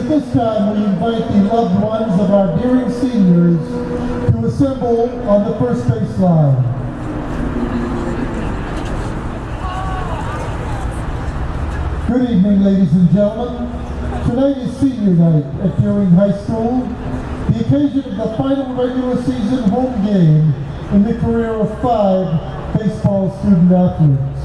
At this time, we invite the loved ones of our dearing seniors to assemble on the first base line. Good evening, ladies and gentlemen. Tonight is senior night at Deering High School, the occasion of the final regular season home game in the career of 5 baseball student athletes.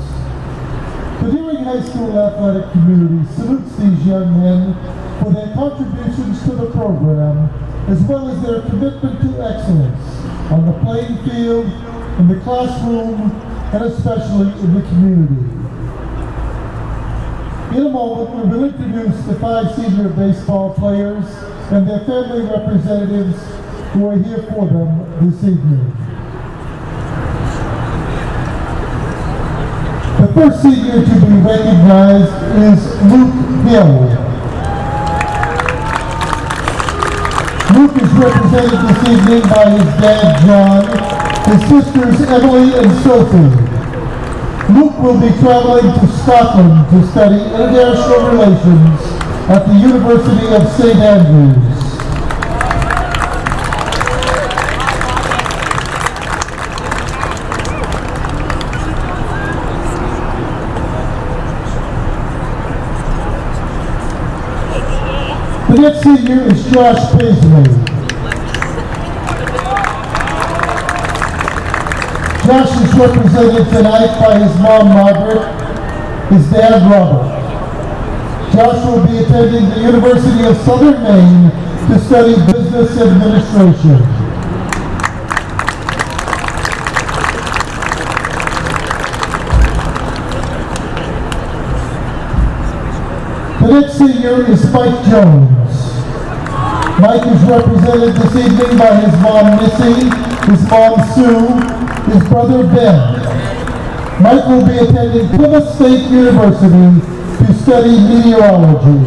The Deering High School athletic community salutes these young men for their contributions to the program, as well as their commitment to excellence on the playing field, in the classroom, and especially in the community. In a moment, we will introduce the 5 senior baseball players and their family representatives who are here for them this evening. The first senior to be recognized is Luke Hill. Luke is represented this evening by his dad, John, his sisters, Emily and Sophie. Luke will be traveling to Scotland to study international relations at the University of St. Andrews. The next senior is Josh Paisley. Josh is represented tonight by his mom, Margaret, his dad, Robert. Josh will be attending the University of Southern Maine to study business administration. The next senior is Mike Jones. Mike is represented this evening by his mom, Missy, his mom, Sue, his brother, Ben. Mike will be attending Plymouth State University to study meteorology.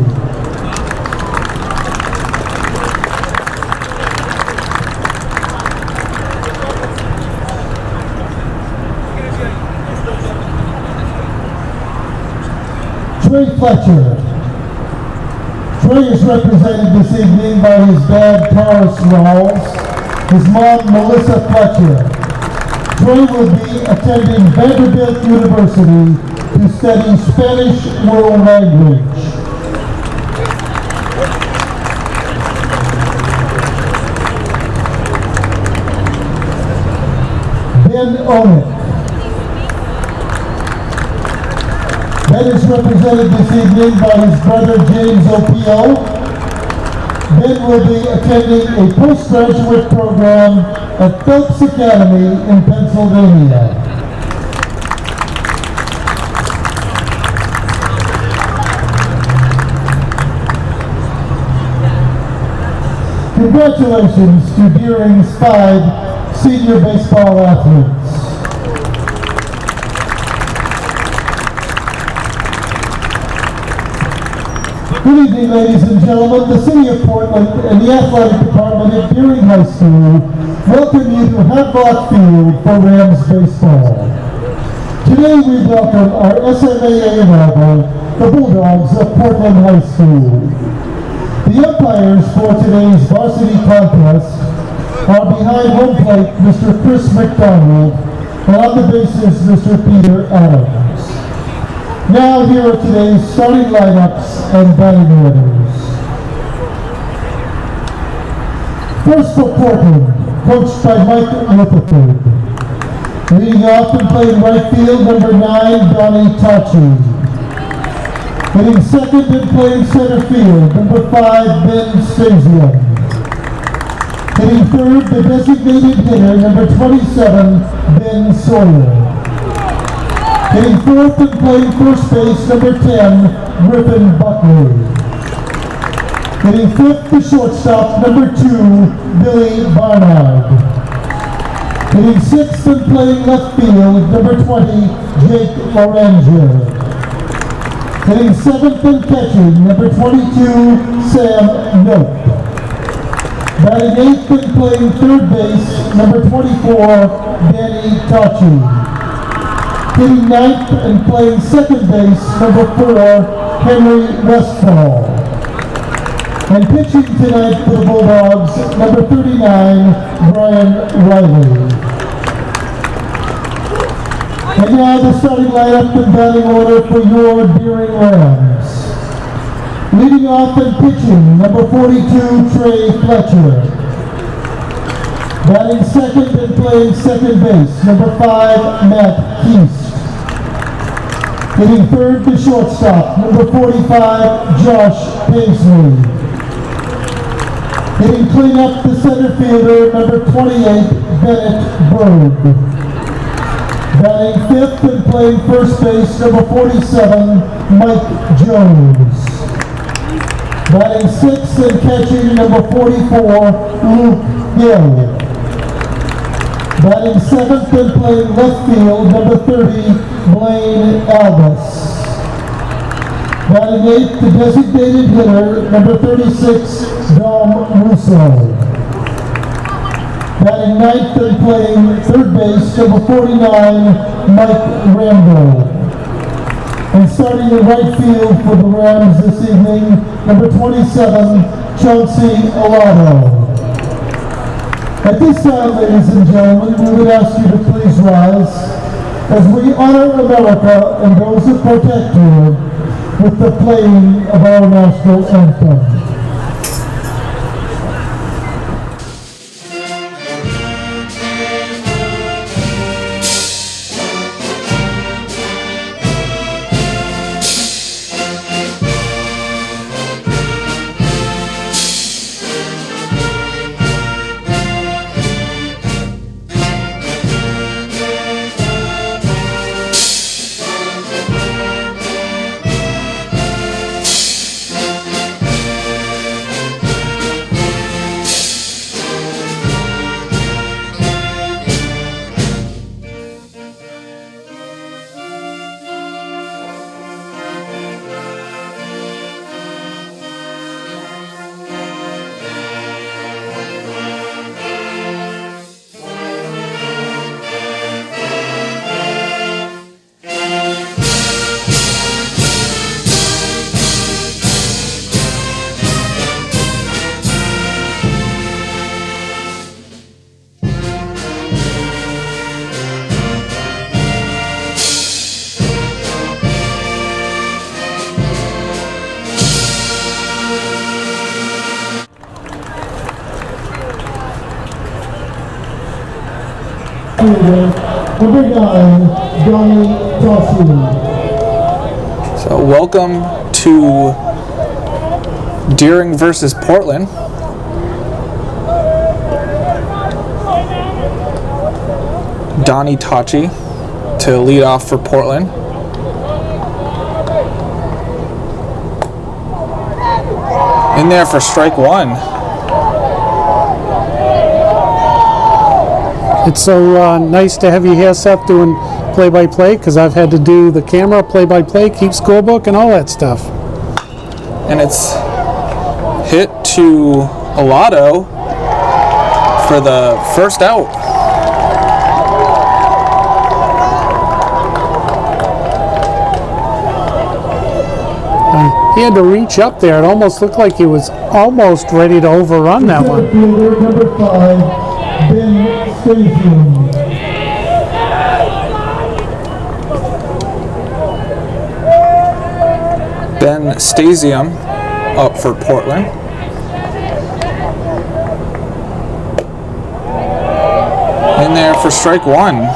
Trey Fletcher. Trey is represented this evening by his dad, Taurus Rawls, his mom, Melissa Fletcher. Trey will be attending Vanderbilt University to study Spanish world language. Ben Owen. Ben is represented this evening by his brother James Opio. Ben will be attending a postgraduate program at Phelps Academy in Pennsylvania. Congratulations to Deering's 5 senior baseball athletes. Good evening, ladies and gentlemen. The City of Portland and the Athletic Department at Deering High School welcome you to Hadlock Field for Rams baseball. Today we welcome our SMAA rival, the Bulldogs of Portland High School. The umpires for today's varsity contest are behind home plate Mr. Chris McDonald and on the bases Mr. Peter Adams. Now here are today's starting lineups and batting orders. First for Portland, coached by Mike Rutherford. Leading off and playing right field, number 9, Donnie Tachi. Hitting second and playing center field, number 5, Ben Stasian. Hitting third, the designated hitter, number 27, Ben Sawyer. Hitting fourth and playing first base, number 10, Griffin Buckley. Hitting fifth, the shortstop, number 2, Billy Barnard. Hitting sixth and playing left field, number 20, Jake Loranger. Hitting seventh and catching, number 22, Sam Nope. Batting eighth and playing third base, number 24, Danny Tachi. Hitting ninth and playing second base, number 4, Henry Westfall. And pitching tonight for the Bulldogs, number 39, Brian Riley. And now the starting lineup and batting order for your Deering Rams. Leading off and pitching, number 42, Trey Fletcher. Batting second and playing second base, number 5, Matt Keast. Hitting third to shortstop, number 45, Josh Paisley. Hitting cleanup to center fielder, number 28, Bennett Bird. Batting fifth and playing first base, number 47, Mike Jones. Batting sixth and catching, number 44, Luke Gill. Batting seventh and playing left field, number 30, Blaine Albus. Batting eighth, the designated hitter, number 36, Dom Russo. Batting ninth and playing third base, number 49, Mike Rambo. And starting in right field for the Rams this evening, number 27, Chauncey Olato. At this time, ladies and gentlemen, we would ask you to please rise as we honor America and those that protect her with the playing of our national anthem. Number 9, Johnny Tossie. So welcome to Deering versus Portland. Donnie Tachi to lead off for Portland. In there for strike one. It's so nice to have you here, Seth, doing play-by-play, because I've had to do the camera, play-by-play, keep scorebook, and all that stuff. And it's hit to Olato for the first out. He had to reach up there. It almost looked like he was almost ready to overrun that one. Number 5, Ben Stasium. Ben Stasium up for Portland. In there for strike one.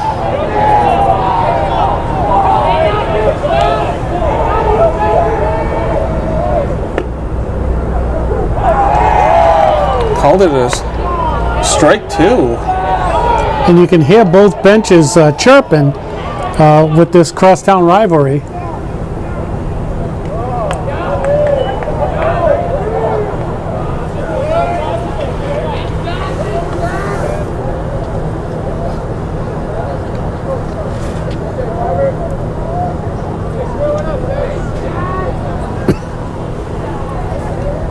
Called it a strike two. And you can hear both benches chirping with this crosstown rivalry.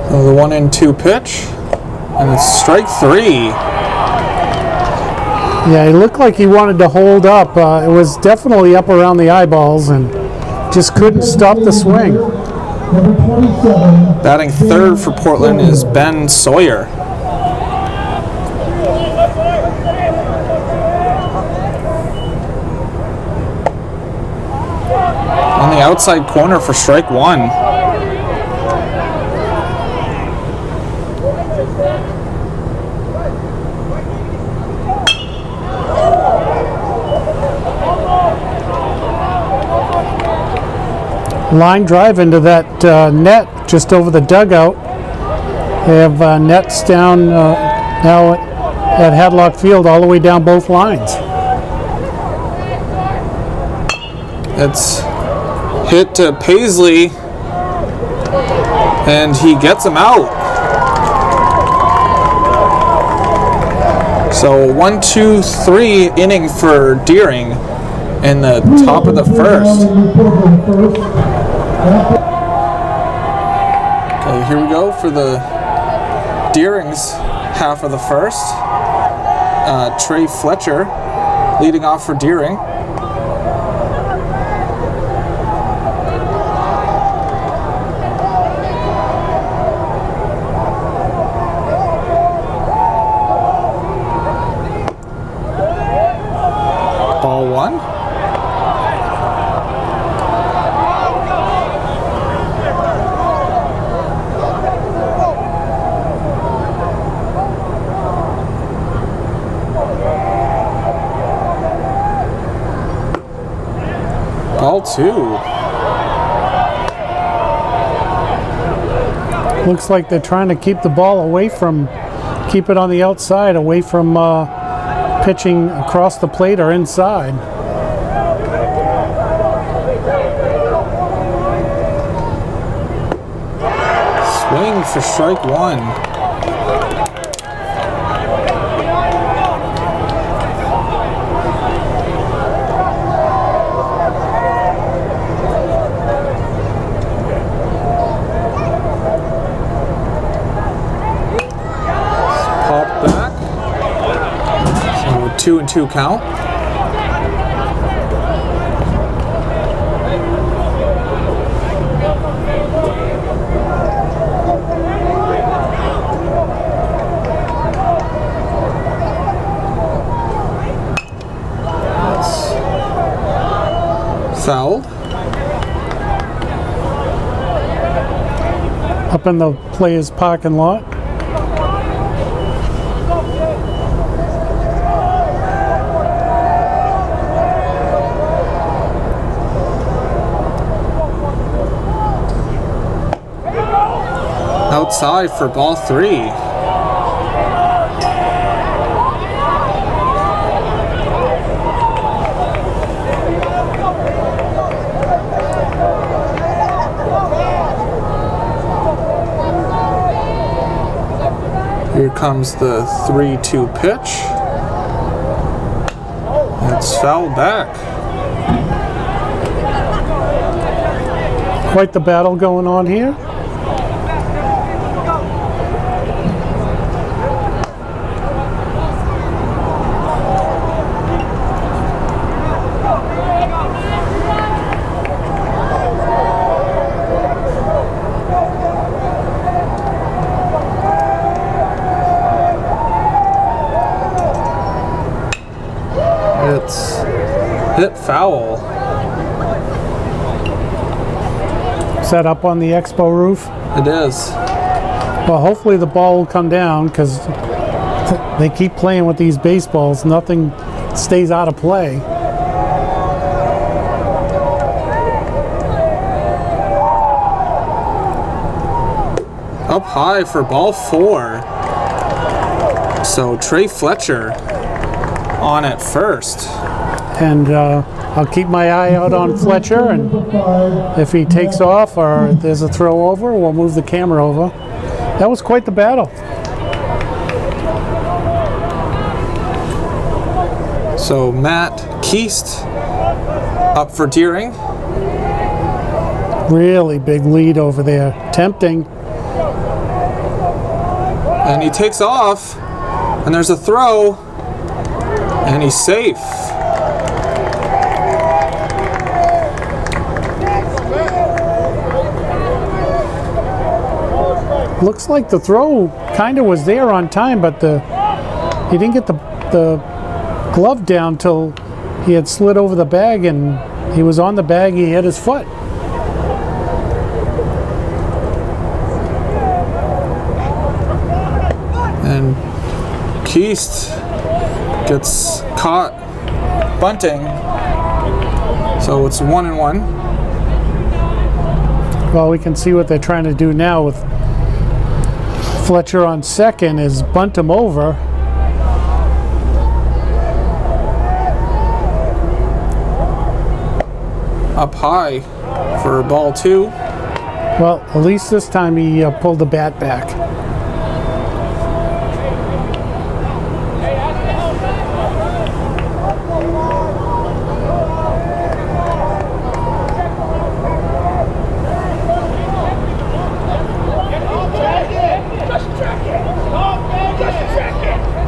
The 1-2 pitch, and it's strike three. Yeah, it looked like he wanted to hold up. It was definitely up around the eyeballs and just couldn't stop the swing. Number 27. Batting third for Portland is Ben Sawyer. On the outside corner for strike one. Line drive into that net just over the dugout. They have nets down now at Hadlock Field all the way down both lines. It's hit to Paisley, and he gets him out. So 1-2-3 inning for Deering in the top of the first. Okay, here we go for the Deering's half of the first. Trey Fletcher leading off for Deering. Ball one. Ball two. Looks like they're trying to keep the ball away from, keep it on the outside, away from pitching across the plate or inside. Swing for strike one. Pop back. So 2-2 count. Fouled. Up in the players' parking lot. Outside for ball three. Here comes the 3-2 pitch. It's fouled back. Quite the battle going on here. It's hit foul. Set up on the expo roof. It is. Well, hopefully the ball will come down because they keep playing with these baseballs. Nothing stays out of play. Up high for ball four. So Trey Fletcher on at first. And I'll keep my eye out on Fletcher, and if he takes off or there's a throw over, we'll move the camera over. That was quite the battle. So Matt Keast up for Deering. Really big lead over there. Tempting. And he takes off, and there's a throw, and he's safe. looks like the throw kind of was there on time, but he didn't get the glove down till he had slid over the bag, and he was on the bag, he hit his foot. And Keast gets caught bunting, so it's 1-1. Well, we can see what they're trying to do now with Fletcher on second is bunt him over. Up high for ball 2. Well, at least this time he pulled the bat back.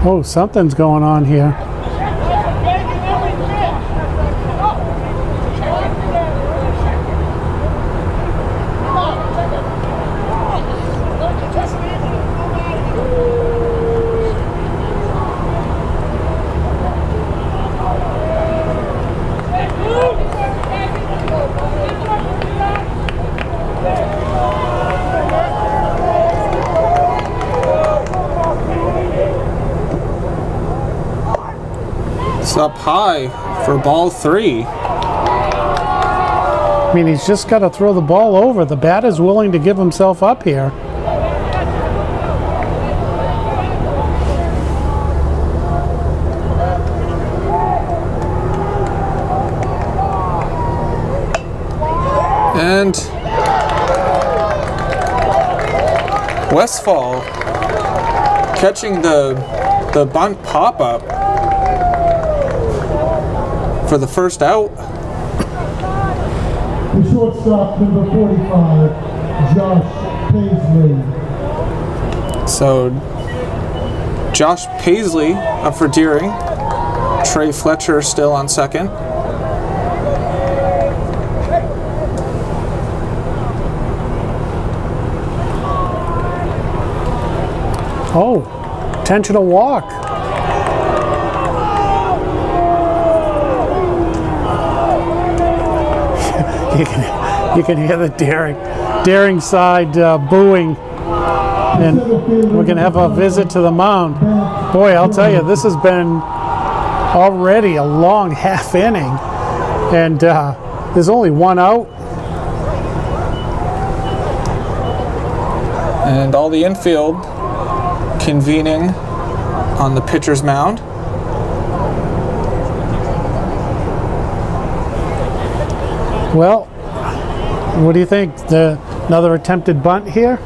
Oh, something's going on here. It's up high for ball 3. I mean, he's just got to throw the ball over. The bat is willing to give himself up here. And Westfall catching the bunt pop-up for the first out. The shortstop, number 45, Josh Paisley. So Josh Paisley up for Deering. Trey Fletcher still on second. Oh, intentional walk. You can hear the Deering side booing, and we're going to have a visit to the mound. Boy, I'll tell you, this has been already a long half inning, and there's only one out. And all the infield convening on the pitcher's mound. Well, what do you think? Another attempted bunt here?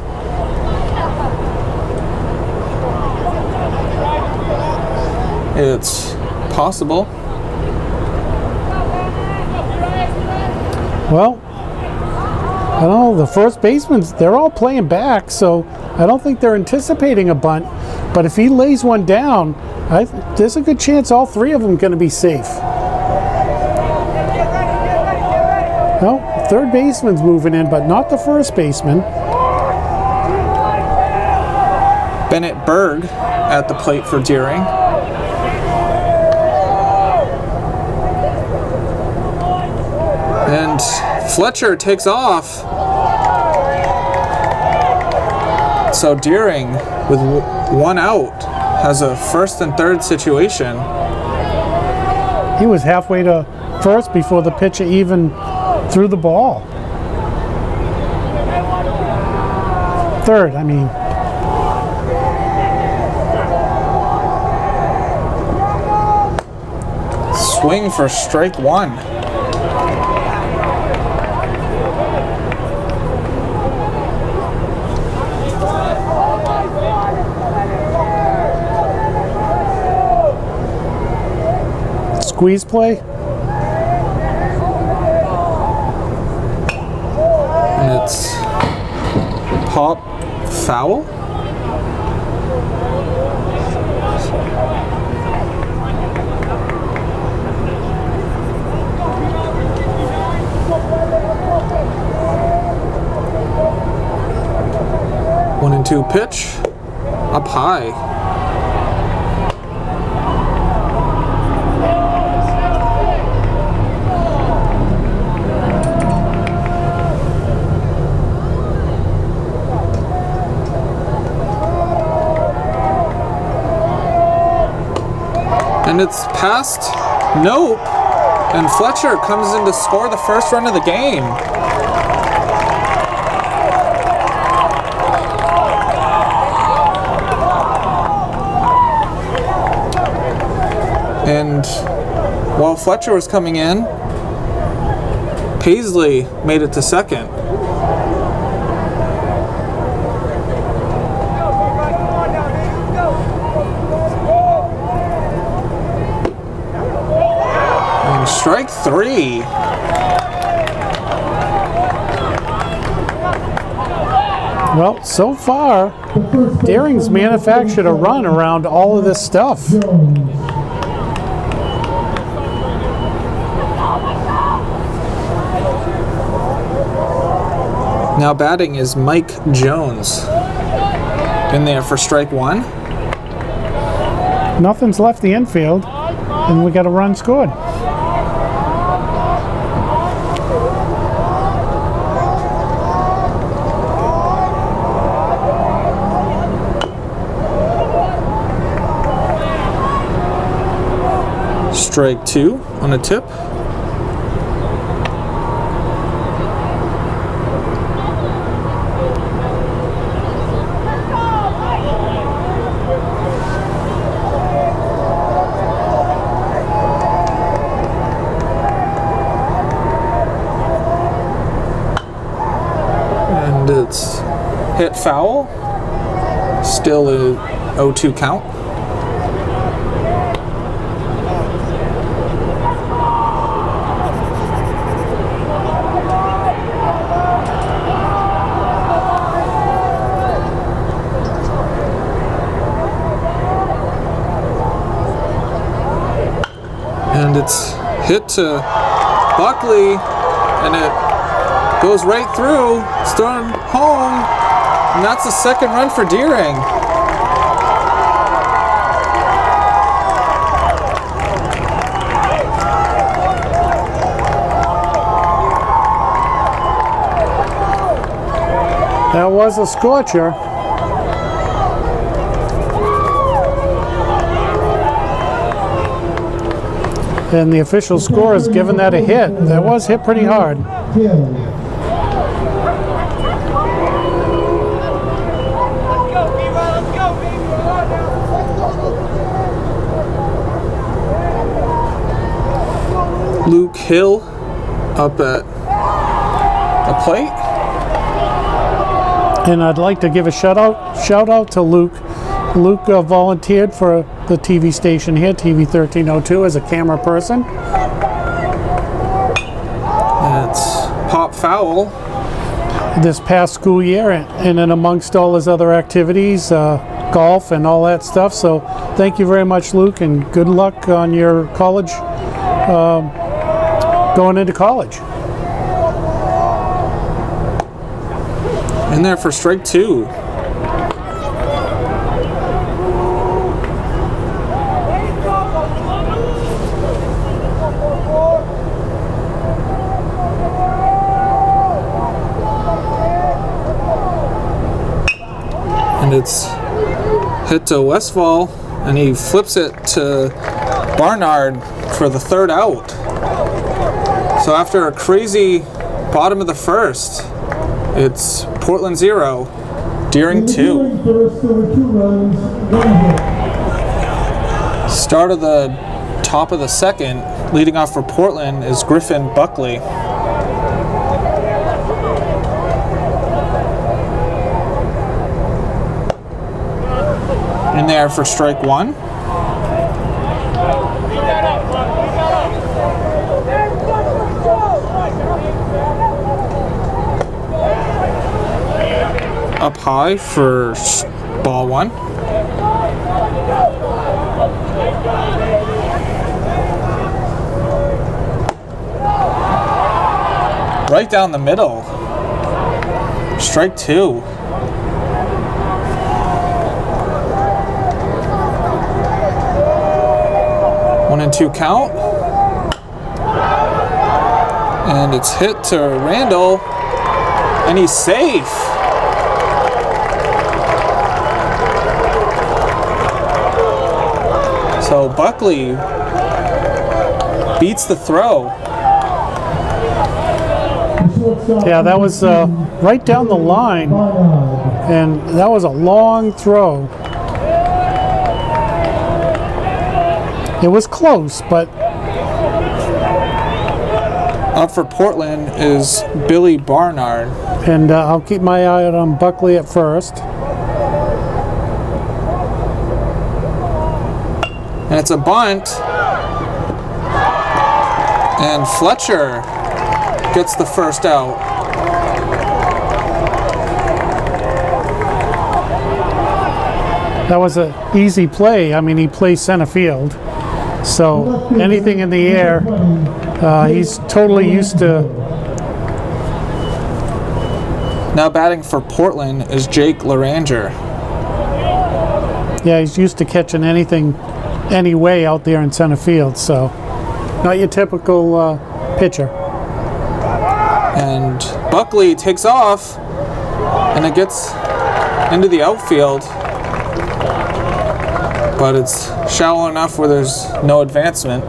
It's possible. Well, I don't know. The first basemen, they're all playing back, so I don't think they're anticipating a bunt. But if he lays one down, there's a good chance all three of them are going to be safe. Well, third baseman's moving in, but not the first baseman. Bennett Berg at the plate for Deering. And Fletcher takes off. So Deering, with one out, has a first and third situation. He was halfway to first before the pitcher even threw the ball. Third, I mean. Swing for strike one. Squeeze play. And it's pop foul. 0-2 pitch, up high. And it's past Nope, and Fletcher comes in to score the first run of the game. And while Fletcher was coming in, Paisley made it to second. And strike 3. Well, so far, Deering's manufactured a run around all of this stuff. Now batting is Mike Jones. In there for strike 1. Nothing's left the infield, and we got a run scored. Strike 2 on a tip. And it's hit foul. Still a 0-2 count. And it's hit to Buckley, and it goes right through. It's thrown home, and that's the second run for Deering. That was a scorcher. And the official score has given that a hit. That was hit pretty hard. Luke Hill up at the plate. And I'd like to give a shout out to Luke. Luke volunteered for the TV station here, TV 1302, as a camera person. That's pop foul. This past school year, and then amongst all his other activities, golf and all that stuff. So thank you very much, Luke, and good luck on your college, going into college. In there for strike 2. And it's hit to Westfall, and he flips it to Barnard for the third out. So after a crazy bottom of the first, it's Portland 0, Deering 2. Start of the top of the second, leading off for Portland is Griffin Buckley. In there for strike 1. Up high for ball 1. Right down the middle. Strike 2. 1-2 count. And it's hit to Randall, and he's safe. So Buckley beats the throw. Yeah, that was right down the line, and that was a long throw. It was close, but Up for Portland is Billy Barnard. and I'll keep my eye out on Buckley at first. And it's a bunt. And Fletcher gets the first out. That was an easy play. I mean, he plays center field, so anything in the air, he's totally used to. Now batting for Portland is Jake Laranger. Yeah, he's used to catching anything, any way out there in center field. So, not your typical pitcher. And Buckley takes off, and it gets into the outfield. But it's shallow enough where there's no advancement.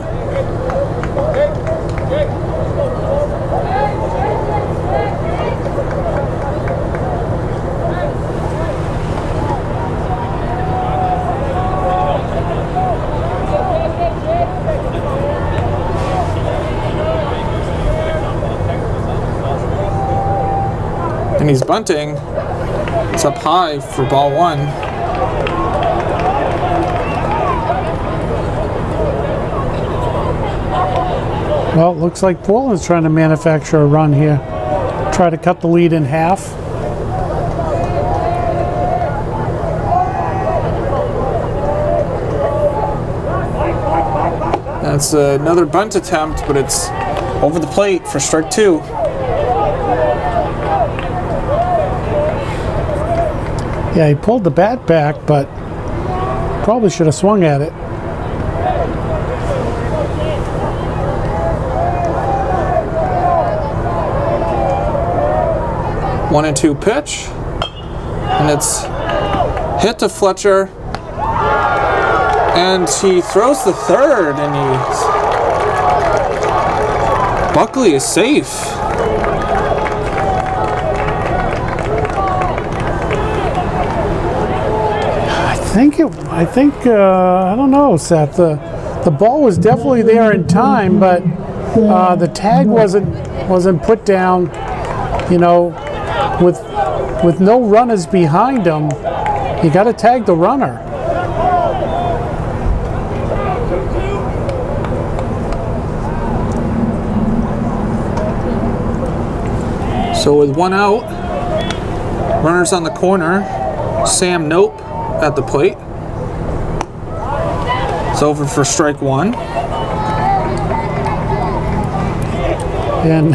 And he's bunting. It's up high for ball one. Well, it looks like Portland's trying to manufacture a run here. Try to cut the lead in half. That's another bunt attempt, but it's over the plate for strike two. Yeah, he pulled the bat back, but probably should have swung at it. One and two pitch, and it's hit to Fletcher, and he throws the third, and Buckley is safe. I don't know, Seth. The ball was definitely there in time, but the tag wasn't put down. You know, with no runners behind him, you got to tag the runner. So with one out, runners on the corner, Sam Nope at the plate. It's over for strike one. And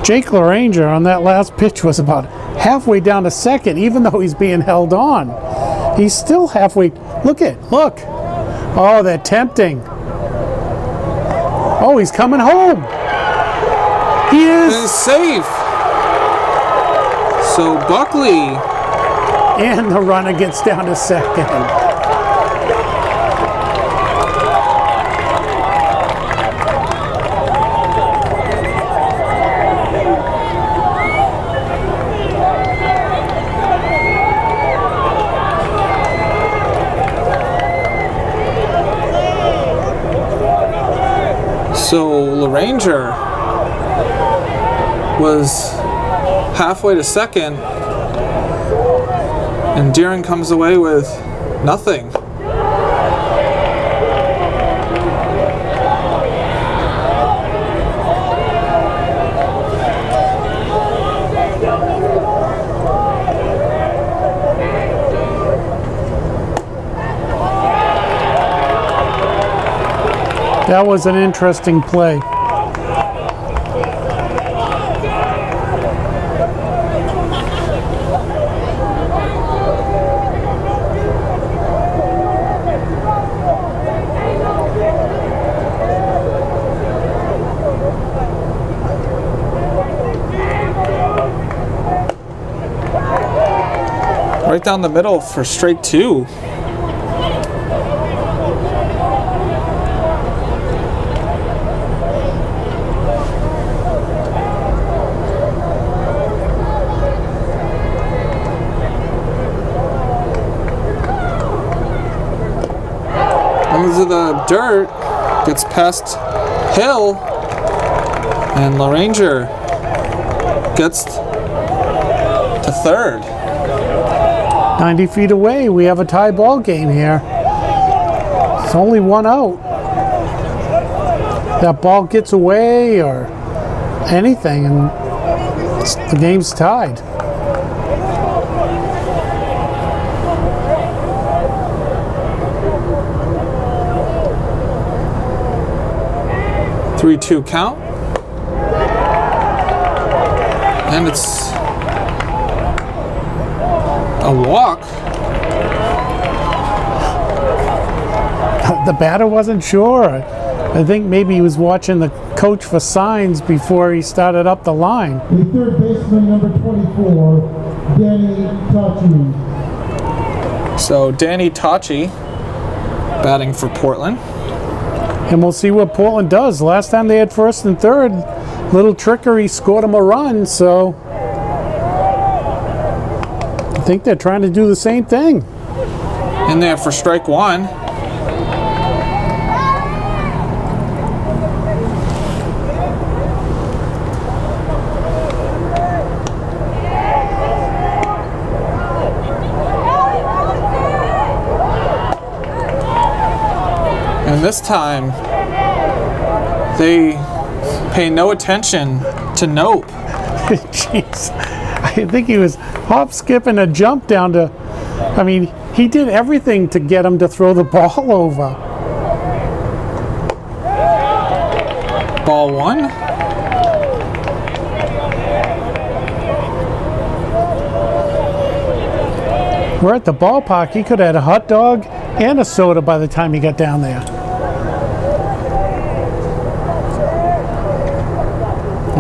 Jake Laranger on that last pitch was about halfway down to second, even though he's being held on. He's still halfway. Look. Oh, they're tempting. Oh, he's coming home. He And is. it's safe. So Buckley. And the runner gets down to second. So Laranger was halfway to second, and Deering comes away with nothing. That was an interesting play. right down the middle for strike 2. Into the dirt, gets past Hill, and LaRanger gets to third. 90 feet away, we have a tie ball game here. It's only one out. That ball gets away or anything, and the game's tied. Three-two count, and it's a walk. The batter wasn't sure. I think maybe he was watching the coach for signs before he started up the line. The third baseman, number 24, Danny Tachi. So Danny Tachi batting for Portland. And we'll see what Portland does. Last time they had first and third, little trickery scored them a run, so I think they're trying to do the same thing. In there for strike 1. And this time, they pay no attention to Nope. Jeez. I think he was hop, skip, and a jump down to, I mean, he did everything to get him to throw the ball over. Ball 1. We're at the ballpark. He could have had a hot dog and a soda by the time he got down there.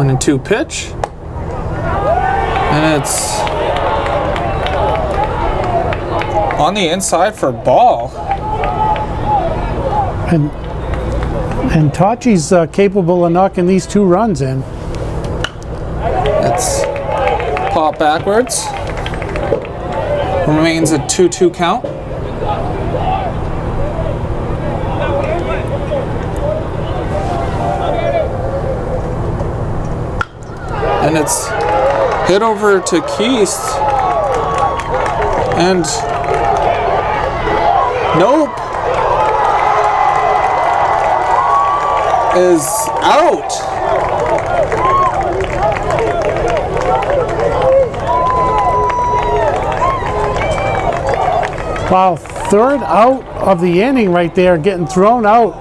1-2 pitch. And it's on the inside for ball. And Tachi's capable of knocking these 2 runs in. It's pop backwards. Remains a 2-2 count. And it's hit over to Keith. And Nope is out. Wow, third out of the inning right there, getting thrown out.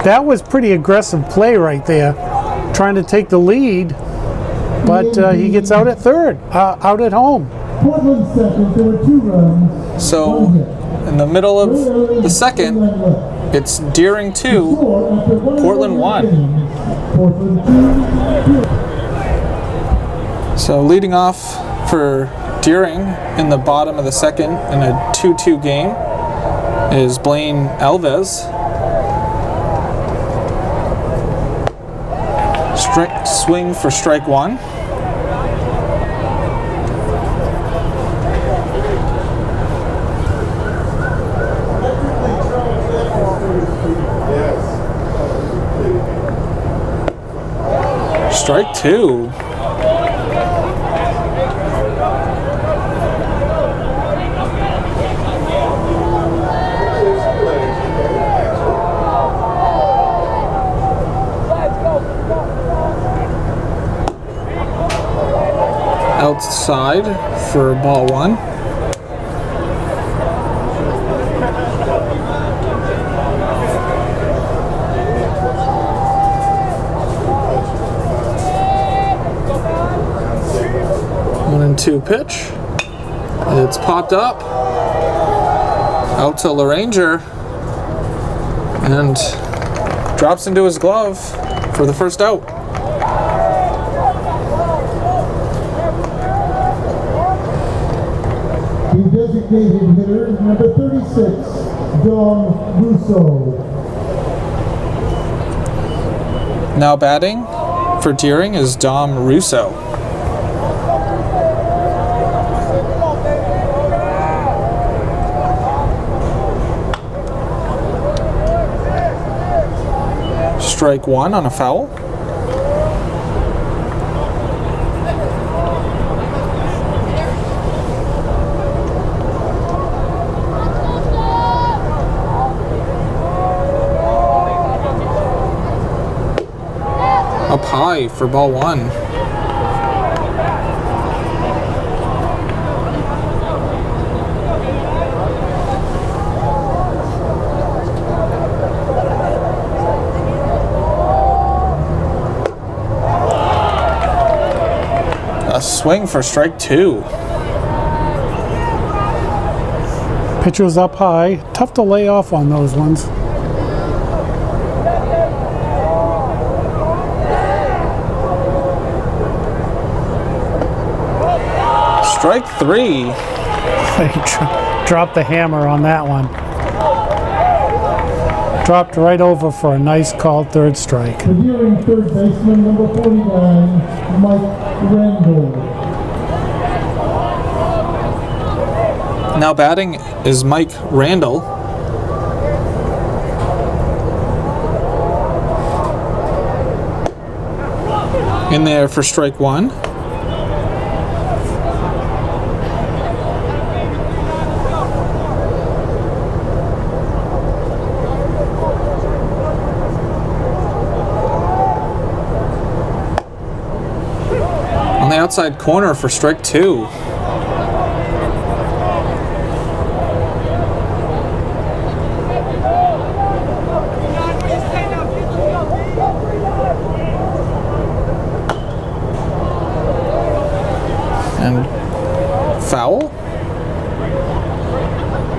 That was pretty aggressive play right there, trying to take the lead. But he gets out at third, out at home. Portland second, there were 2 runs. So, in the middle of the second, it's Deering 2, Portland 1. So, leading off for Deering in the bottom of the second in a 2-2 game is Blaine Alves. Swing for strike 1. Strike 2. Outside for ball 1. One and 2 pitch. It's popped up. Out to LaRanger. And drops into his glove for the first out. The designated hitter, number 36, Dom Russo. Now batting for Deering is Dom Russo. Strike one on a foul. Up high for ball one. A swing for strike two. Pitch was up high. Tough to lay off on those ones. Strike three. They dropped the hammer on that one. Dropped right over for a nice called third strike. The Deering third baseman, number 49, Mike Randall. Now batting is Mike Randall. In there for strike one. On the outside corner for strike two. And foul.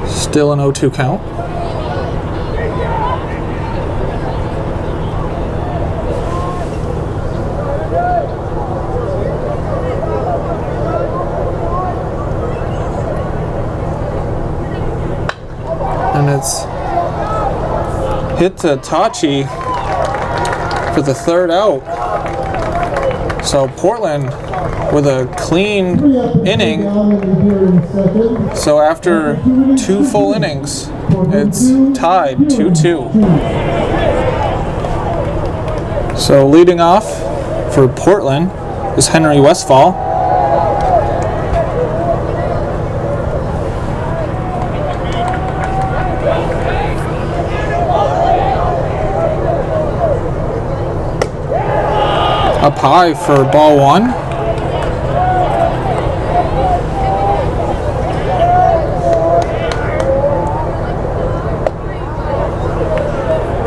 Still an 0-2 count. And it's hit to Tachi for the third out. So Portland with a clean inning. So after two full innings, it's tied 2-2. So leading off for Portland is Henry Westfall. Up high for ball one.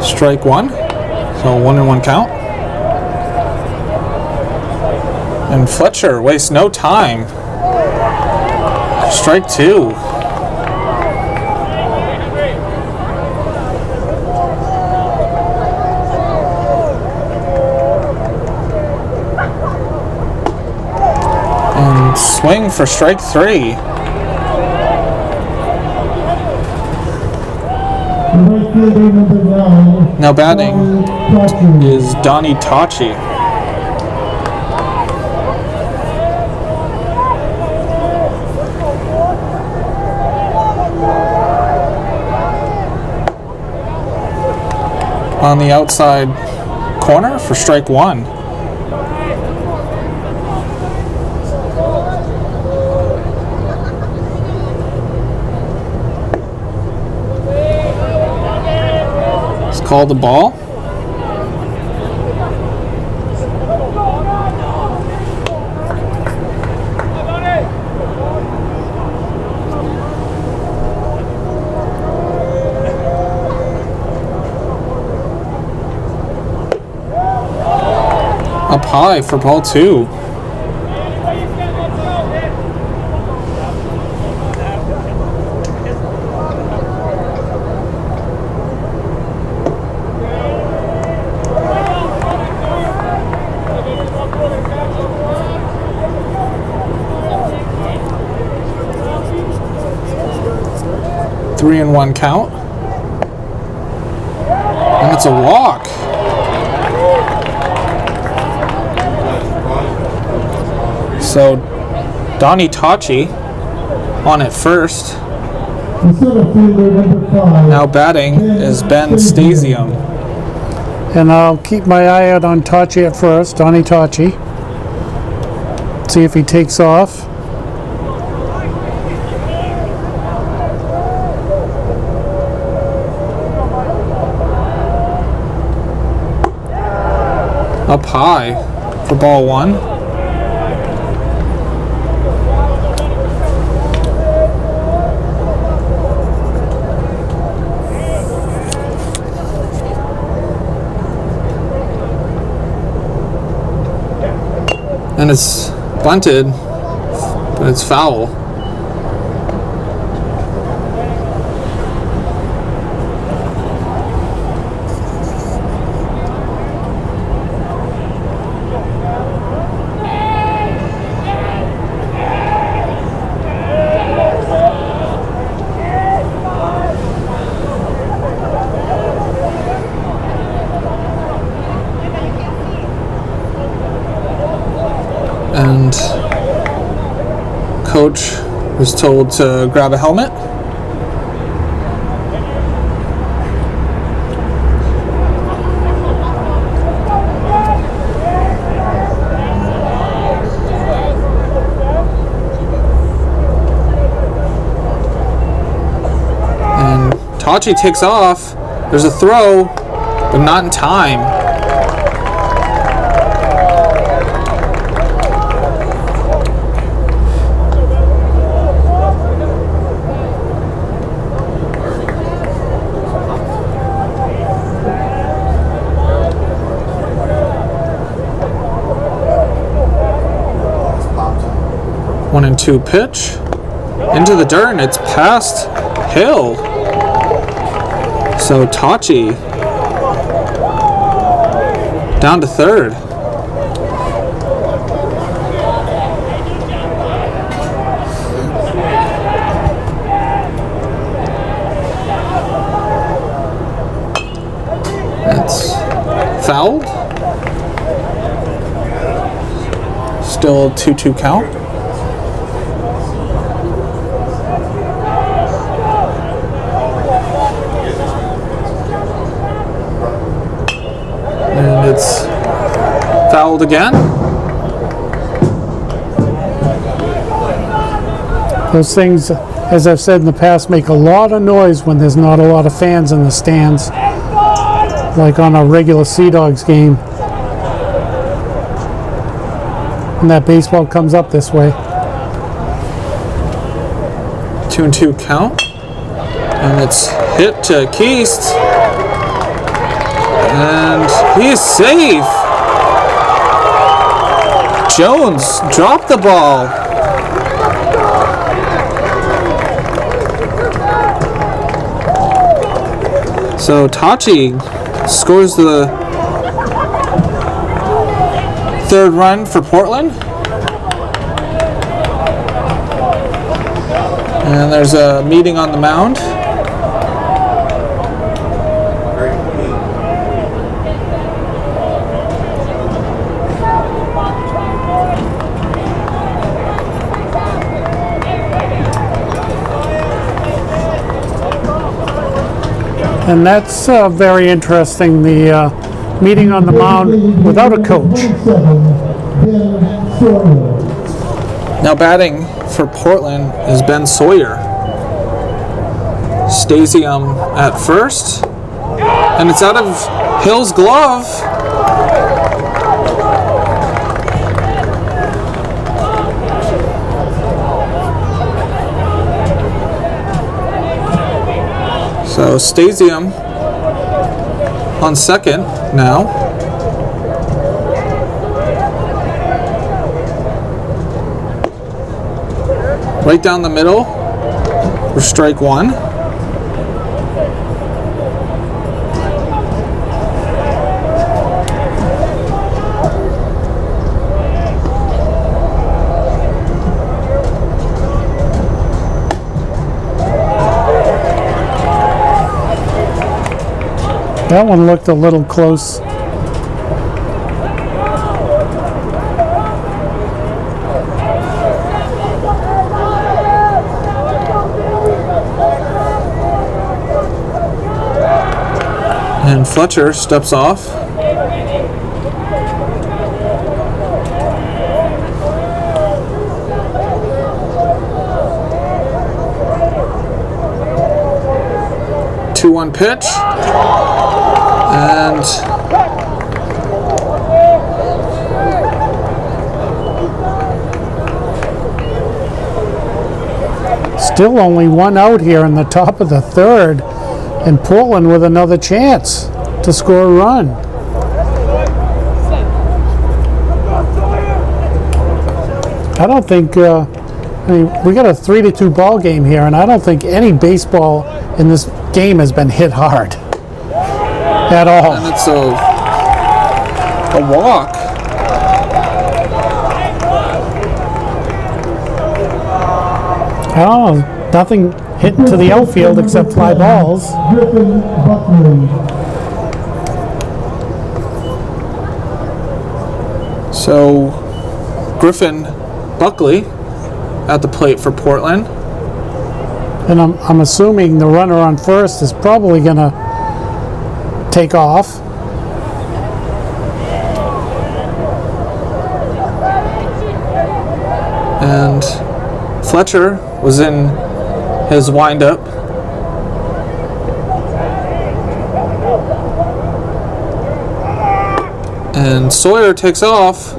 Strike one. So 1-1 count. And Fletcher wastes no time. Strike two. Swing for strike three. Now batting is Donnie Tachi. On the outside corner for strike one. Call the ball. Up high for ball two. 3-1 count. And it's a walk. So Donnie Tachi on at first. The center fielder, number 5. Now batting is Ben Stasium. And I'll keep my eye out on Tachi at first, Donnie Tachi. See if he takes off. Up high for ball 1. And it's bunted, but it's foul. And coach was told to grab a helmet. And Tachi takes off. There's a throw, but not in time. One and 2 pitch into the dirt, and it's past Hill. So Tachi down to third. That's fouled. Still 2-2 count. And it's fouled again. Those things, as I've said in the past, make a lot of noise when there's not a lot of fans in the stands, like on a regular Sea Dogs game. And that baseball comes up this way. 2-2 count. And it's hit to Keast. And he is safe. Jones dropped the ball. So Tachi scores the third run for Portland. And there's a meeting on the mound. And that's very interesting, the meeting on the mound without a coach. Now batting for Portland is Ben Sawyer. Stasium at first. And it's out of Hill's glove. So Stasium on second now. Right down the middle for strike 1. That one looked a little close. And Fletcher steps off. Two-one pitch. And still only one out here in the top of the third, and Portland with another chance to score a run. I don't think, I mean, we got a 3-2 ball game here, and I don't think any baseball in this game has been hit hard at all. And it's a walk. I don't know, nothing hit to the outfield except fly balls. Griffin Buckley. So Griffin Buckley at the plate for Portland. And I'm assuming the runner on first is probably going to take off. And Fletcher was in his windup. And Sawyer takes off.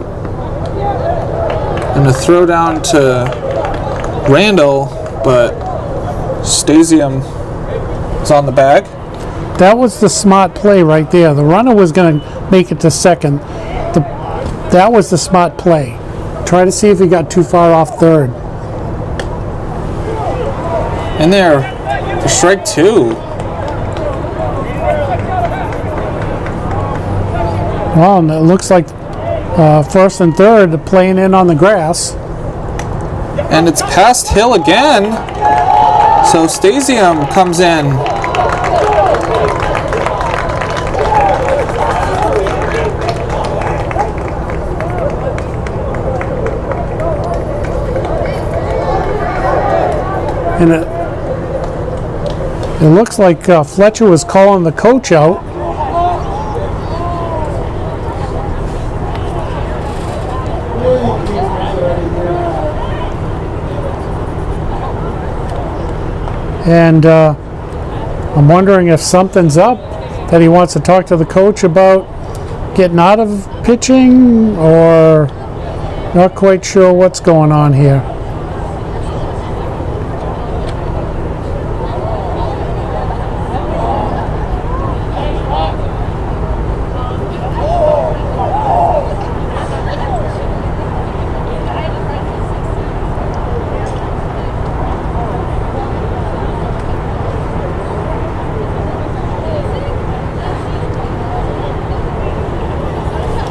And a throw down to Randall, but Stasium is on the bag. That was the smart play right there. The runner was going to make it to second. That was the smart play. Try to see if he got too far off third. In there for strike two. Well, and it looks like first and third playing in on the grass. And it's past Hill again. So Stasium comes in. And it looks like Fletcher was calling the coach out. And I'm wondering if something's up, that he wants to talk to the coach about getting out of pitching, or not quite sure what's going on here.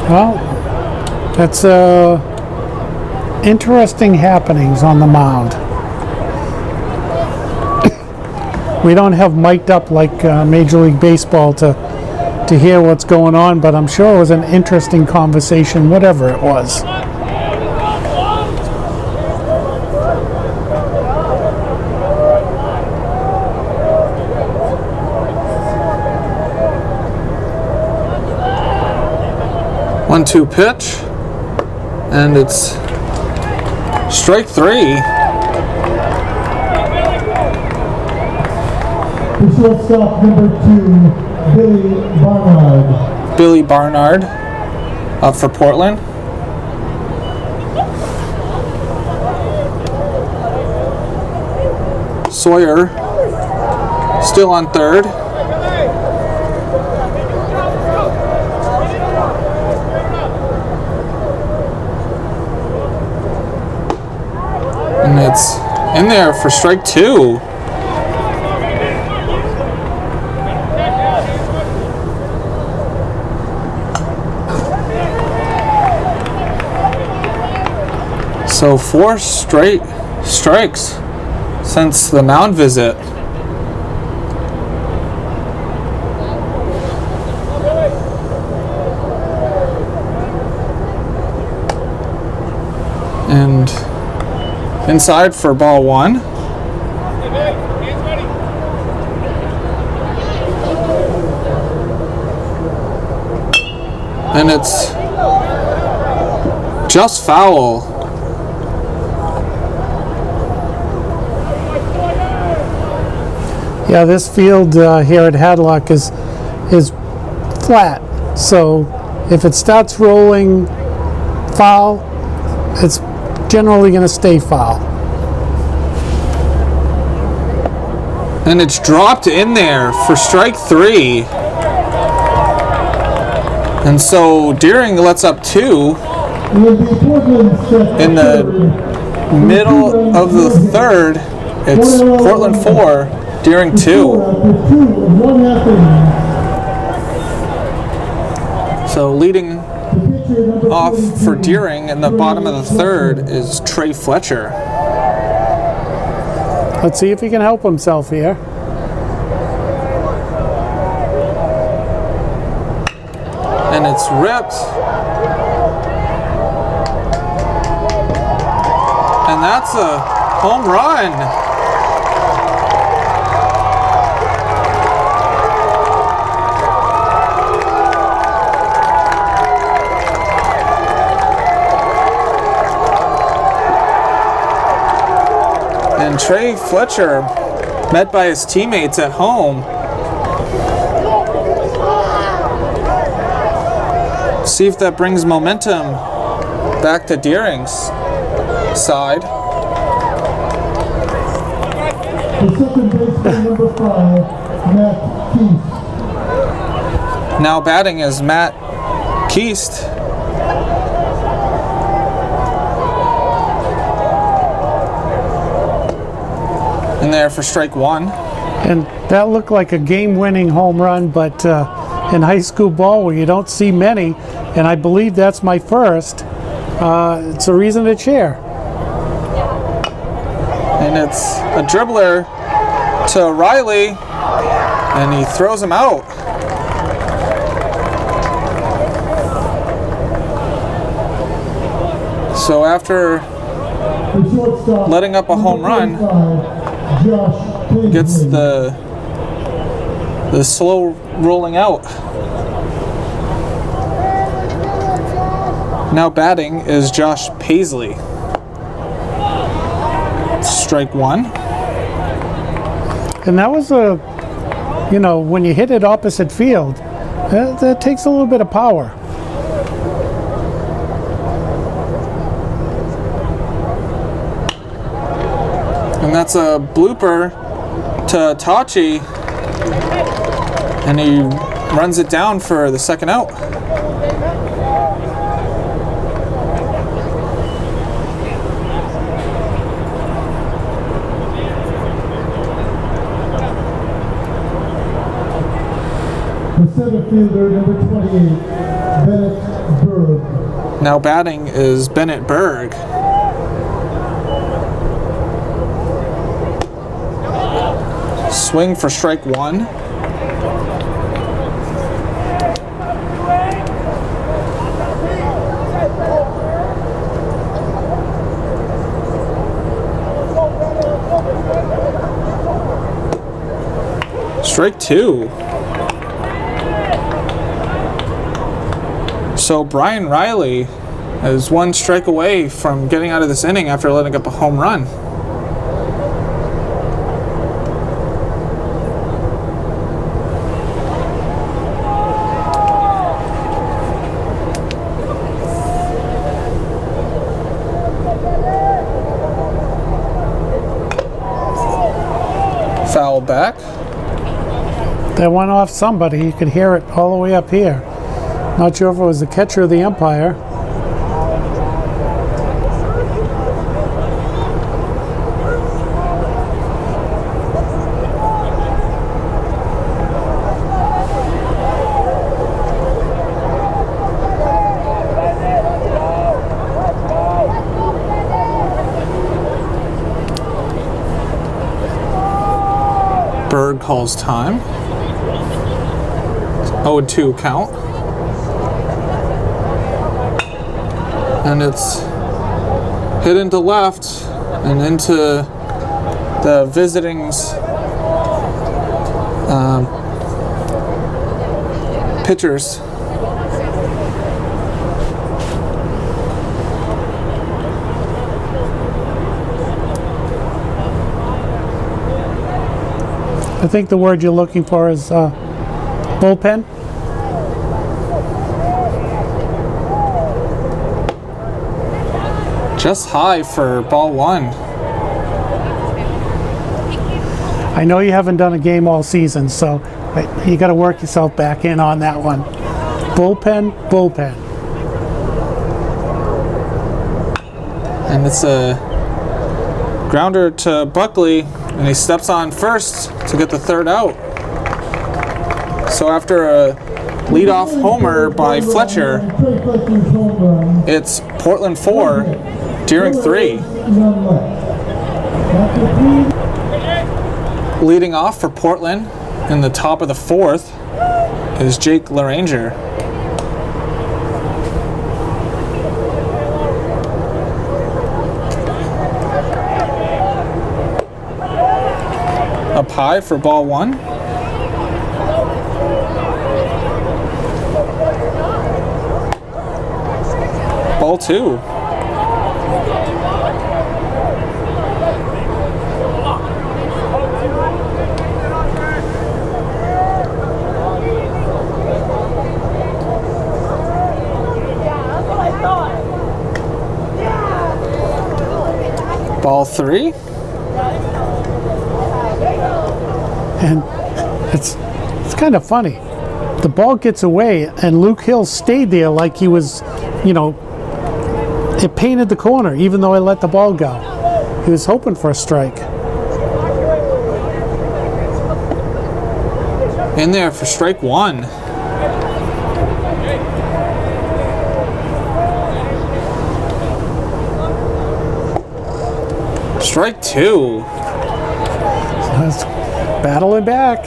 Well, that's interesting happenings on the mound. We don't have mic'd up like Major League Baseball to hear what's going on, but I'm sure it was an interesting conversation, whatever it was. One-two pitch, and it's strike three. The shortstop, number 2, Billy Barnard. Billy Barnard up for Portland. Sawyer still on third. And it's in there for strike two. So 4 straight strikes since the mound visit. And inside for ball one. And it's just foul. Yeah, this field here at Hadlock is flat. So if it starts rolling foul, it's generally going to stay foul. And it's dropped in there for strike three. And so Deering lets up two in the middle of the third. It's Portland 4, Deering 2. So leading off for Deering in the bottom of the third is Trey Fletcher. Let's see if he can help himself here. And it's ripped. And that's a home run. And Trey Fletcher, met by his teammates at home. See if that brings momentum back to Deering's side. The second baseman, number 5, Matt Keith. Now batting is Matt Keast. In there for strike one. And that looked like a game-winning home run, but in high school ball where you don't see many, and I believe that's my first, it's a reason to cheer. And it's a dribbler to Riley, and he throws him out. So after letting up a home run, gets the slow rolling out. Now batting is Josh Paisley. Strike one. And that was when you hit it opposite field, that takes a little bit of power. And that's a blooper to Tachi, and he runs it down for the second out. The center fielder, number 28, Bennett Berg. Now batting is Bennett Berg. Swing for strike one. Strike two. So Brian Riley is one strike away from getting out of this inning after letting up a home run. Foul back. That went off somebody. You could hear it all the way up here. Not sure if it was the catcher or the umpire. Berg calls time. 0-2 count. And it's hit into left and into the visiting's pitchers. I think the word you're looking for is bullpen. Just high for ball 1. I know you haven't done a game all season, so you got to work yourself back in on that one. Bullpen, bullpen. And it's a grounder to Buckley, and he steps on first to get the third out. So after a leadoff homer by Fletcher, it's Portland 4, Deering 3. Leading off for Portland in the top of the 4th is Jake Laranger. Up high for ball 1. Ball 2. Ball 3. And it's kind of funny. The ball gets away, and Luke Hill stayed there like he was, it painted the corner, even though I let the ball go. He was hoping for a strike. In there for strike 1. Strike 2. Let's battle it back.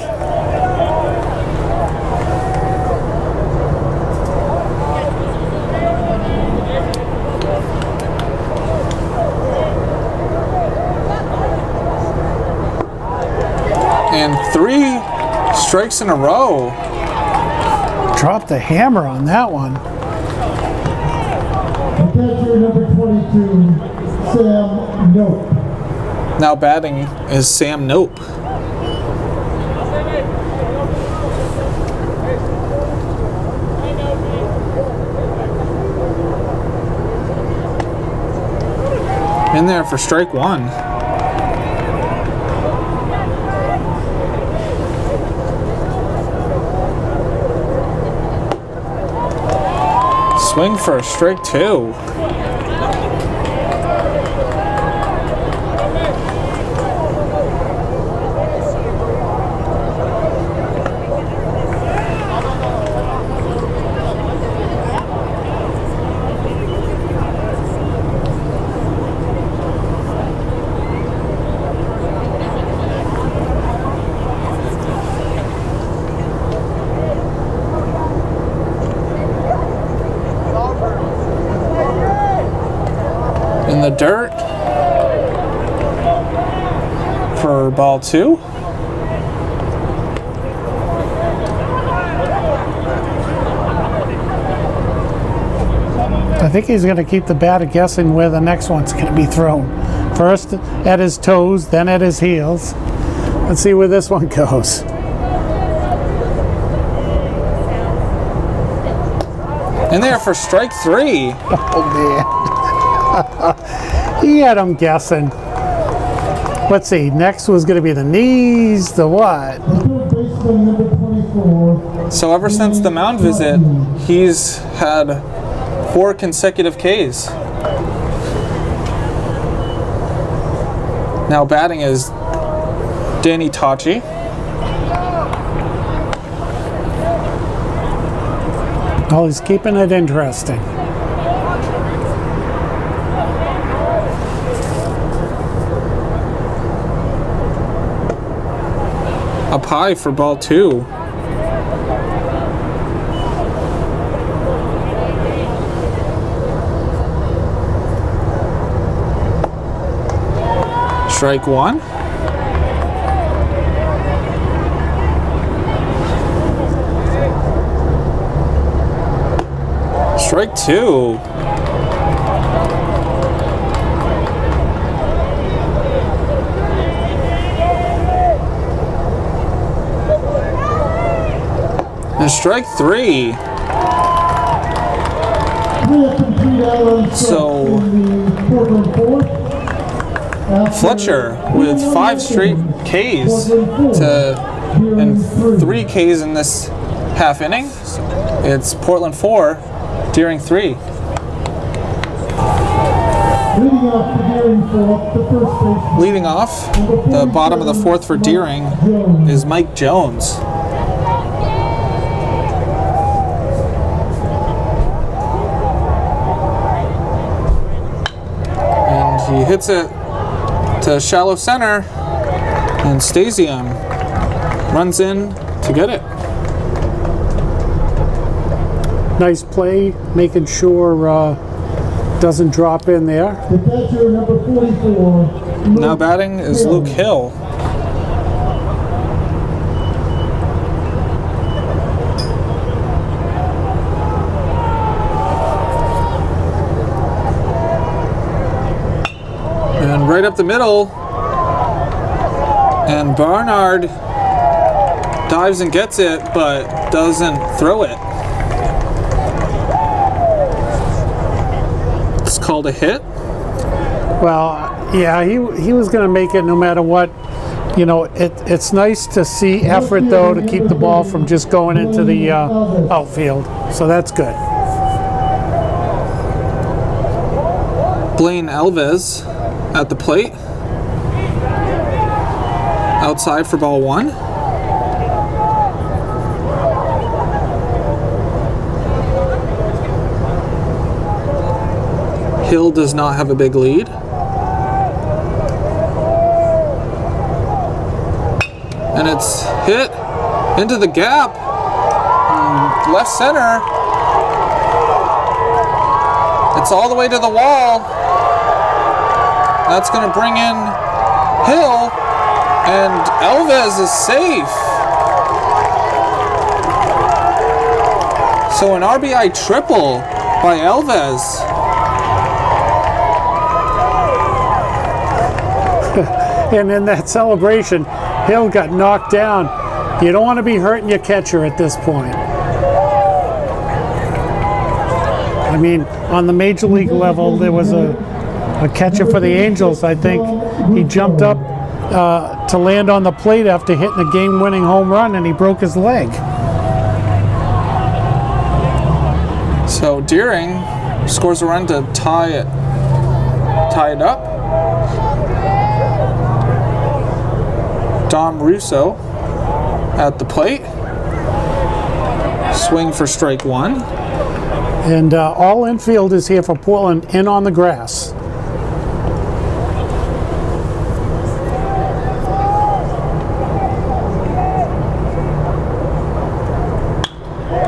And 3 strikes in a row. Dropped the hammer on that one. Catcher number 22, Sam Nope. Now batting is Sam Nope. In there for strike 1. Swing for a strike 2. In the dirt for ball 2. I think he's going to keep the batter guessing where the next one's going to be thrown. First at his toes, then at his heels. Let's see where this one goes. In there for strike 3. Oh, man. He had him guessing. Let's see, next was going to be the knees, the what? So ever since the mound visit, he's had 4 consecutive Ks. Now batting is Danny Tachi. Oh, he's keeping it interesting. Up high for ball 2. Strike one. Strike two. And strike three. So Fletcher with 5 straight Ks and 3 Ks in this half inning. It's Portland 4, Deering 3. Leading off, the bottom of the 4th for Deering is Mike Jones. He hits it to shallow center, and Stasium runs in to get it. Nice play, making sure doesn't drop in there. The catcher, number 44. Now batting is Luke Hill. And right up the middle, and Barnard dives and gets it, but doesn't throw it. It's called a hit. Well, yeah, he was going to make it no matter what. You know, it's nice to see effort, though, to keep the ball from just going into the outfield. So that's good. Blaine Alves at the plate. Outside for ball one. Hill does not have a big lead. And it's hit into the gap. Left center. It's all the way to the wall. That's going to bring in Hill, and Alves is safe. So an RBI triple by Alves. And in that celebration, Hill got knocked down. You don't want to be hurting your catcher at this point. I mean, on the major league level, there was a catcher for the Angels. I think he jumped up to land on the plate after hitting a game-winning home run, and he broke his leg. So Deering scores a run to tie it up. Dom Russo at the plate. Swing for strike one. And all infield is here for Portland in on the grass.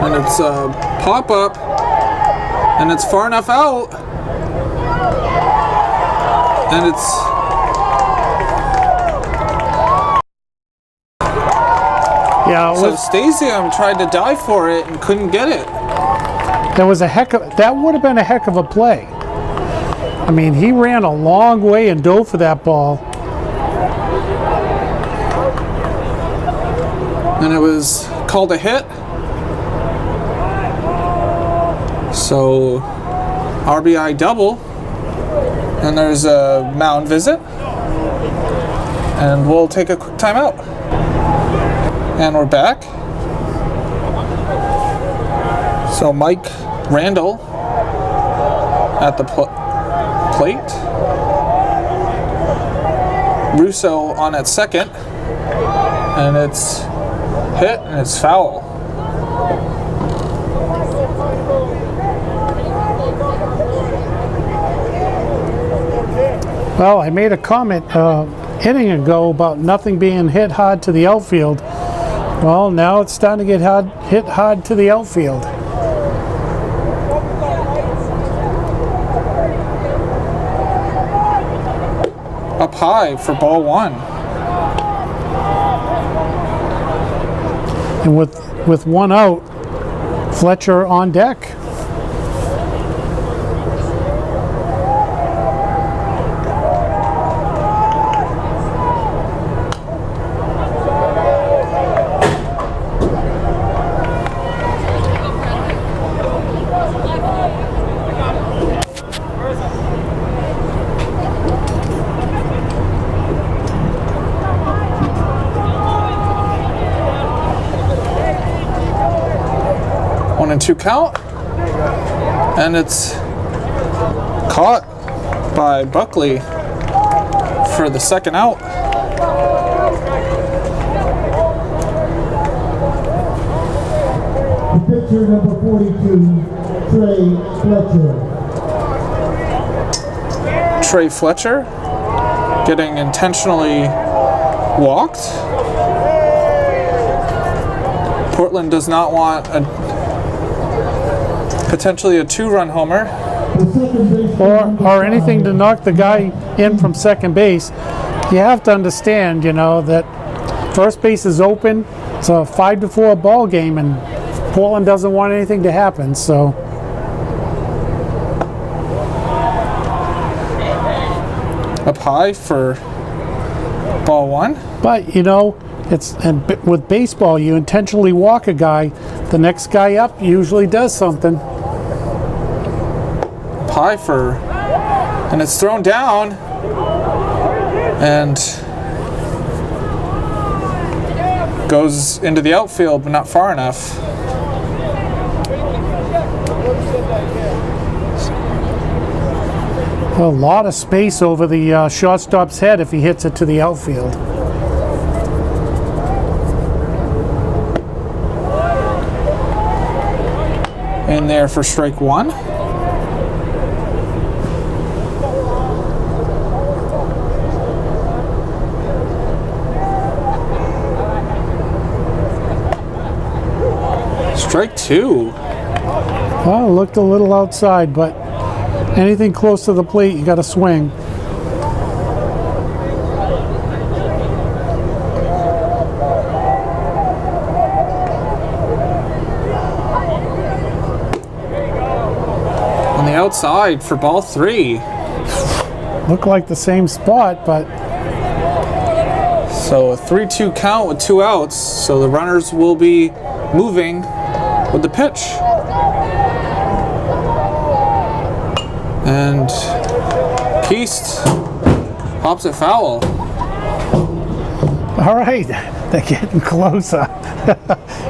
And it's a pop-up, and it's far enough out, and it's so Stasium tried to dive for it and couldn't get it. That would have been a heck of a play. I mean, he ran a long way and dove for that ball. And it was called a hit. So RBI double. And there's a mound visit. And we'll take a quick timeout. And we're back. So Mike Randall at the plate. Russo on at second. And it's hit and it's foul. Well, I made a comment inning ago about nothing being hit hard to the outfield. Well, now it's starting to get hit hard to the outfield. up high for ball 1. And with one out, Fletcher on deck. One and 2 count, and it's caught by Buckley for the second out. Pitcher number 42, Trey Fletcher. Trey Fletcher getting intentionally walked. Portland does not want potentially a 2-run homer. Or anything to knock the guy in from second base. You have to understand, you know, that first base is open. It's a 5-4 ball game, and Portland doesn't want anything to happen. So Up high for ball 1. but you know, with baseball, you intentionally walk a guy. The next guy up usually does something. High and it's thrown down, and goes into the outfield, but not far enough. A lot of space over the shortstop's head if he hits it to the outfield. In there for strike 1. Strike 2. Well, it looked a little outside, but anything close to the plate, you got to swing. On the outside for ball 3. Looked like the same spot, but So a 3-2 count with 2 outs. So the runners will be moving with the pitch. And Keast pops it foul. all right, they're getting closer.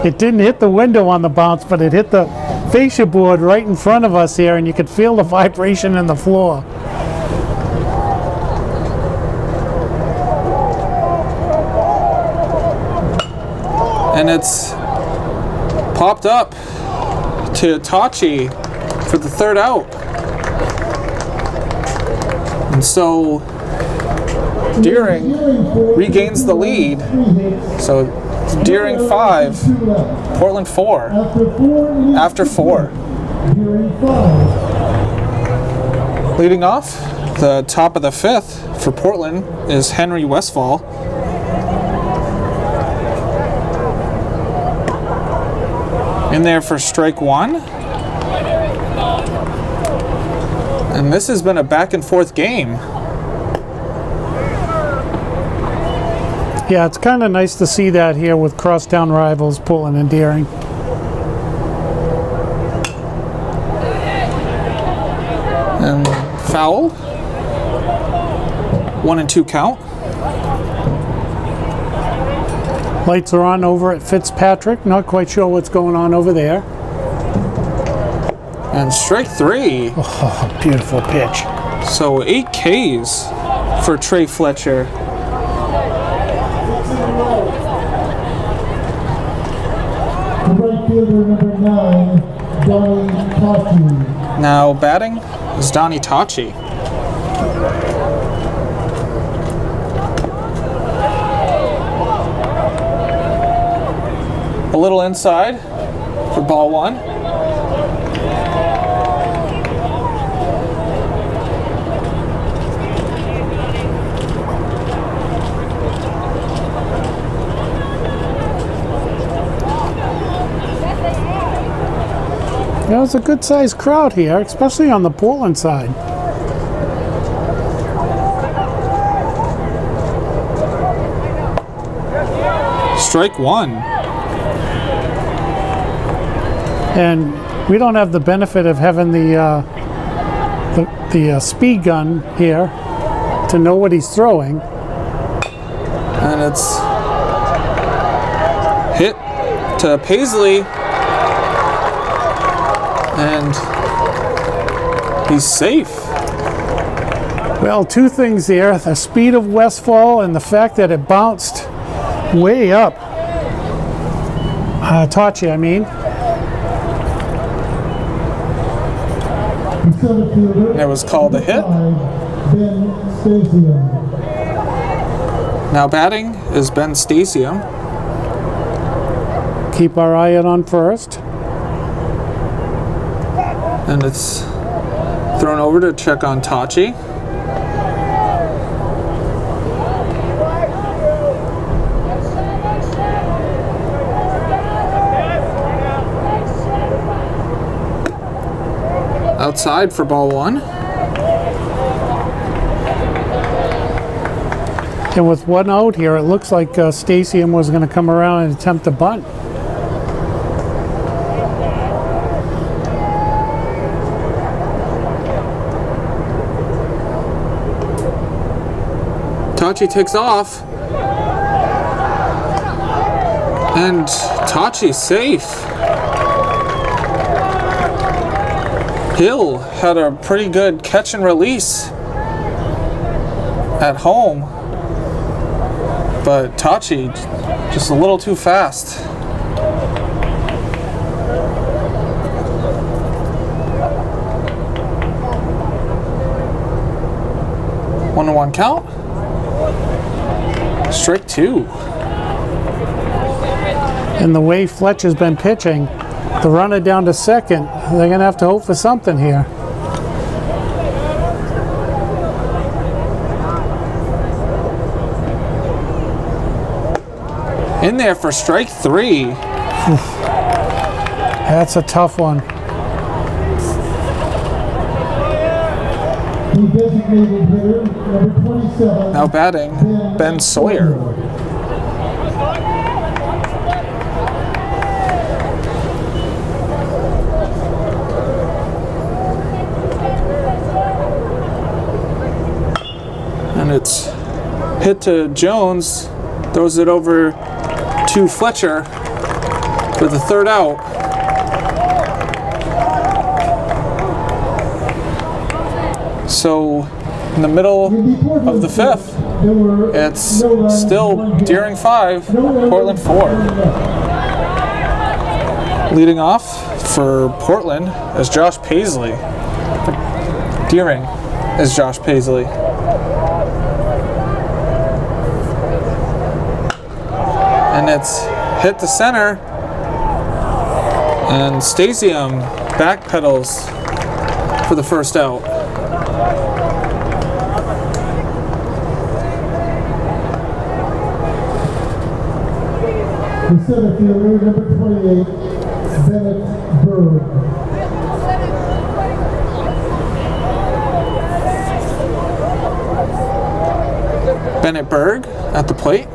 It didn't hit the window on the bounce, but it hit the fascia board right in front of us here, and you could feel the vibration in the floor. And it's popped up to Tachi for the 3rd out. And so Deering regains the lead. So Deering 5, Portland 4 after 4. Leading off the top of the 5th for Portland is Henry Westfall. In there for strike 1. And this has been a back and forth game. Yeah, it's kind of nice to see that here with crosstown rivals, Portland and Deering. And foul. 1 and 2 count. Lights are on over at Fitzpatrick. Not quite sure what's going on over there. And strike 3. Oh, beautiful pitch. So 8 Ks for Trey Fletcher. Right fielder number 9, Donnie Tachi. Now batting is Donnie Tachi. A little inside for ball 1. There's a good sized crowd here, especially on the Portland side. Strike one. And we don't have the benefit of having the speed gun here to know what he's throwing. And it's hit to Paisley. And he's safe. Well, two things there. The speed of Westfall and the fact that it bounced way up. Tachi, I mean. And it was called a hit. Now batting is Ben Stasium. Keep our eye out on first. And it's thrown over to check on Tachi. Outside for ball one. And with one out here, it looks like Stasium was going to come around and attempt to bunt. Tachi takes off. And Tachi's safe. Hill had a pretty good catch and release at home. But Tachi just a little too fast. 1-1 count. Strike two. And the way Fletch has been pitching, the runner down to second, they're going to have to hope for something here. In there for strike three. That's a tough one. Designated hitter, number 27. Now batting, Ben Sawyer. And it's hit to Jones, throws it over to Fletcher for the third out. So in the middle of the fifth, it's still Deering 5, Portland 4. Leading off for Portland is Josh Paisley. Deering is Josh Paisley. And it's hit the center, and Stasium backpedals for the first out. The center fielder, number 28, Bennett Berg. Bennett Berg at the plate.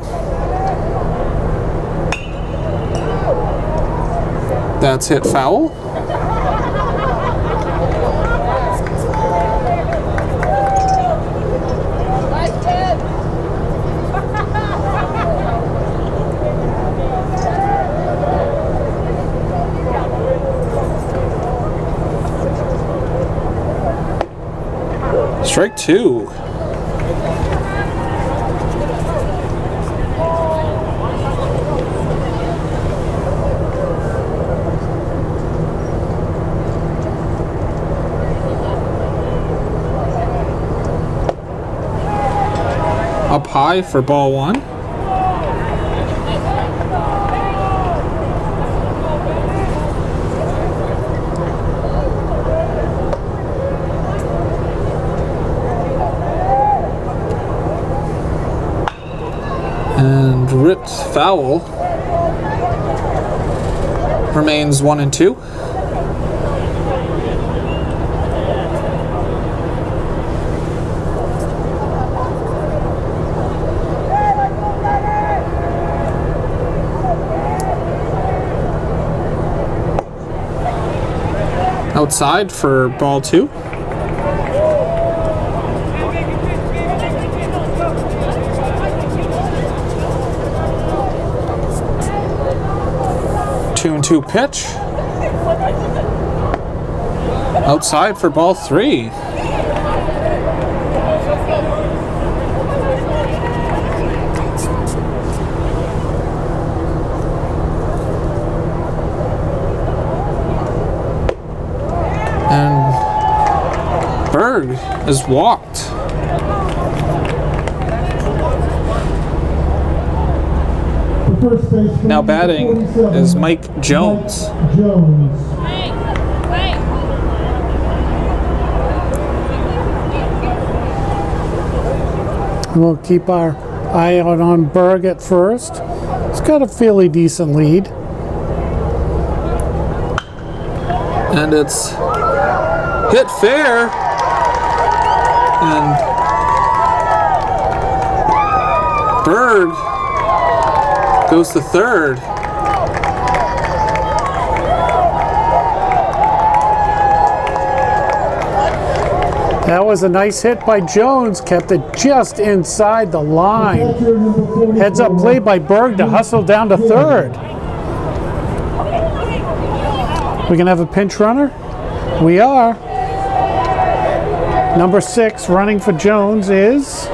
That's hit foul. Strike two. Up high for ball one. And ripped foul. Remains 1-2. outside for ball 2. Two and 2 pitch. Outside for ball 3. And Berg is walked. Now batting is Mike Jones. We'll keep our eye out on Berg at first. He's got a fairly decent lead. And it's hit fair. And Berg goes to third. That was a nice hit by Jones, kept it just inside the line. Heads up play by Berg to hustle down to third. We can have a pinch runner? We are. Number 6 running for Jones is?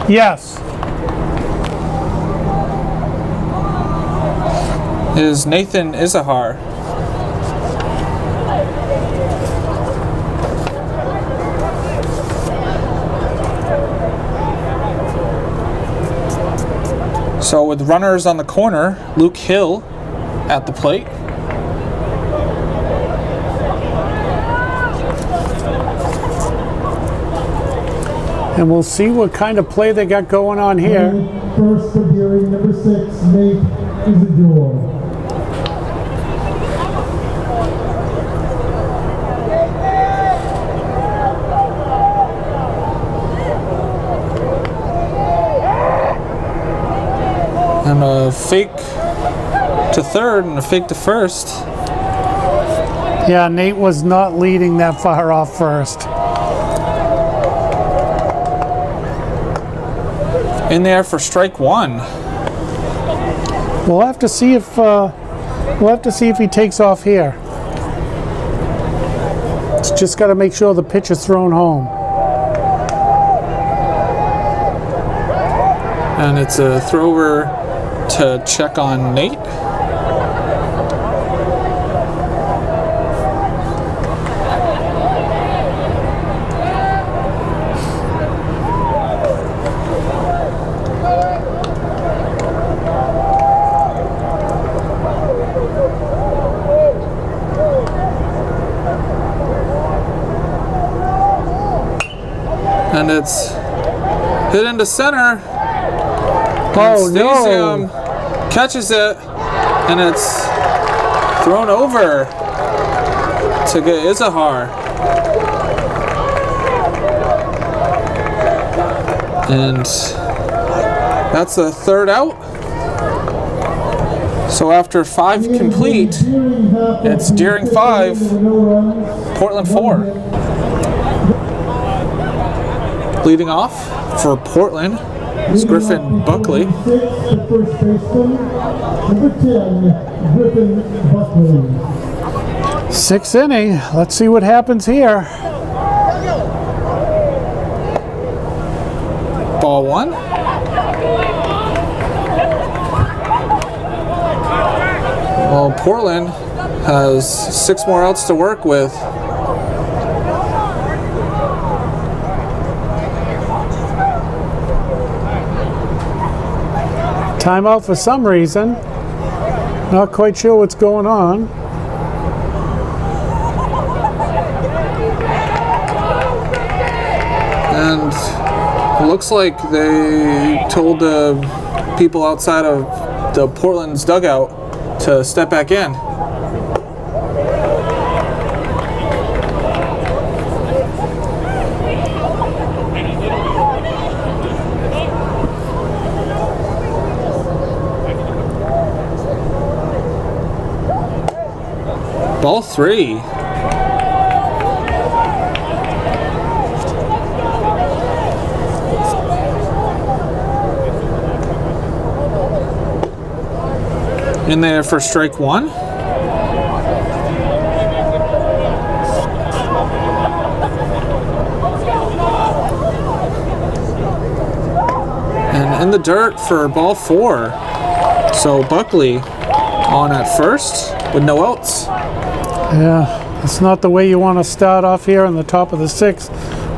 Yes. Is Nathan Izahar. So with runners on the corner, Luke Hill at the plate. And we'll see what kind of play they got going on here. First for Geary, number 6, Nate Isidore. And a fake to third and a fake to first. Yeah, Nate was not leading that far off first. In there for strike 1. We'll have to see if he takes off here. It's just got to make sure the pitch is thrown home. And it's a thrower to check on Nate. And it's hit into center. Oh Stasium catches it, and it's thrown over to get Izahar. And that's the third out. So after 5 complete, it's Deering 5, Portland 4. Leading off for Portland is Griffin Buckley. First baseman, number 10, Griffin Buckley. 6th inning. Let's see what happens here. Ball 1. Well, Portland has 6 more outs to work with. Timeout for some reason. Not quite sure what's going on. And it looks like they told the people outside of the Portland's dugout to step back in. Ball 3. In there for strike 1. And in the dirt for ball 4. So Buckley on at first with no outs. Yeah, it's not the way you want to start off here on the top of the 6th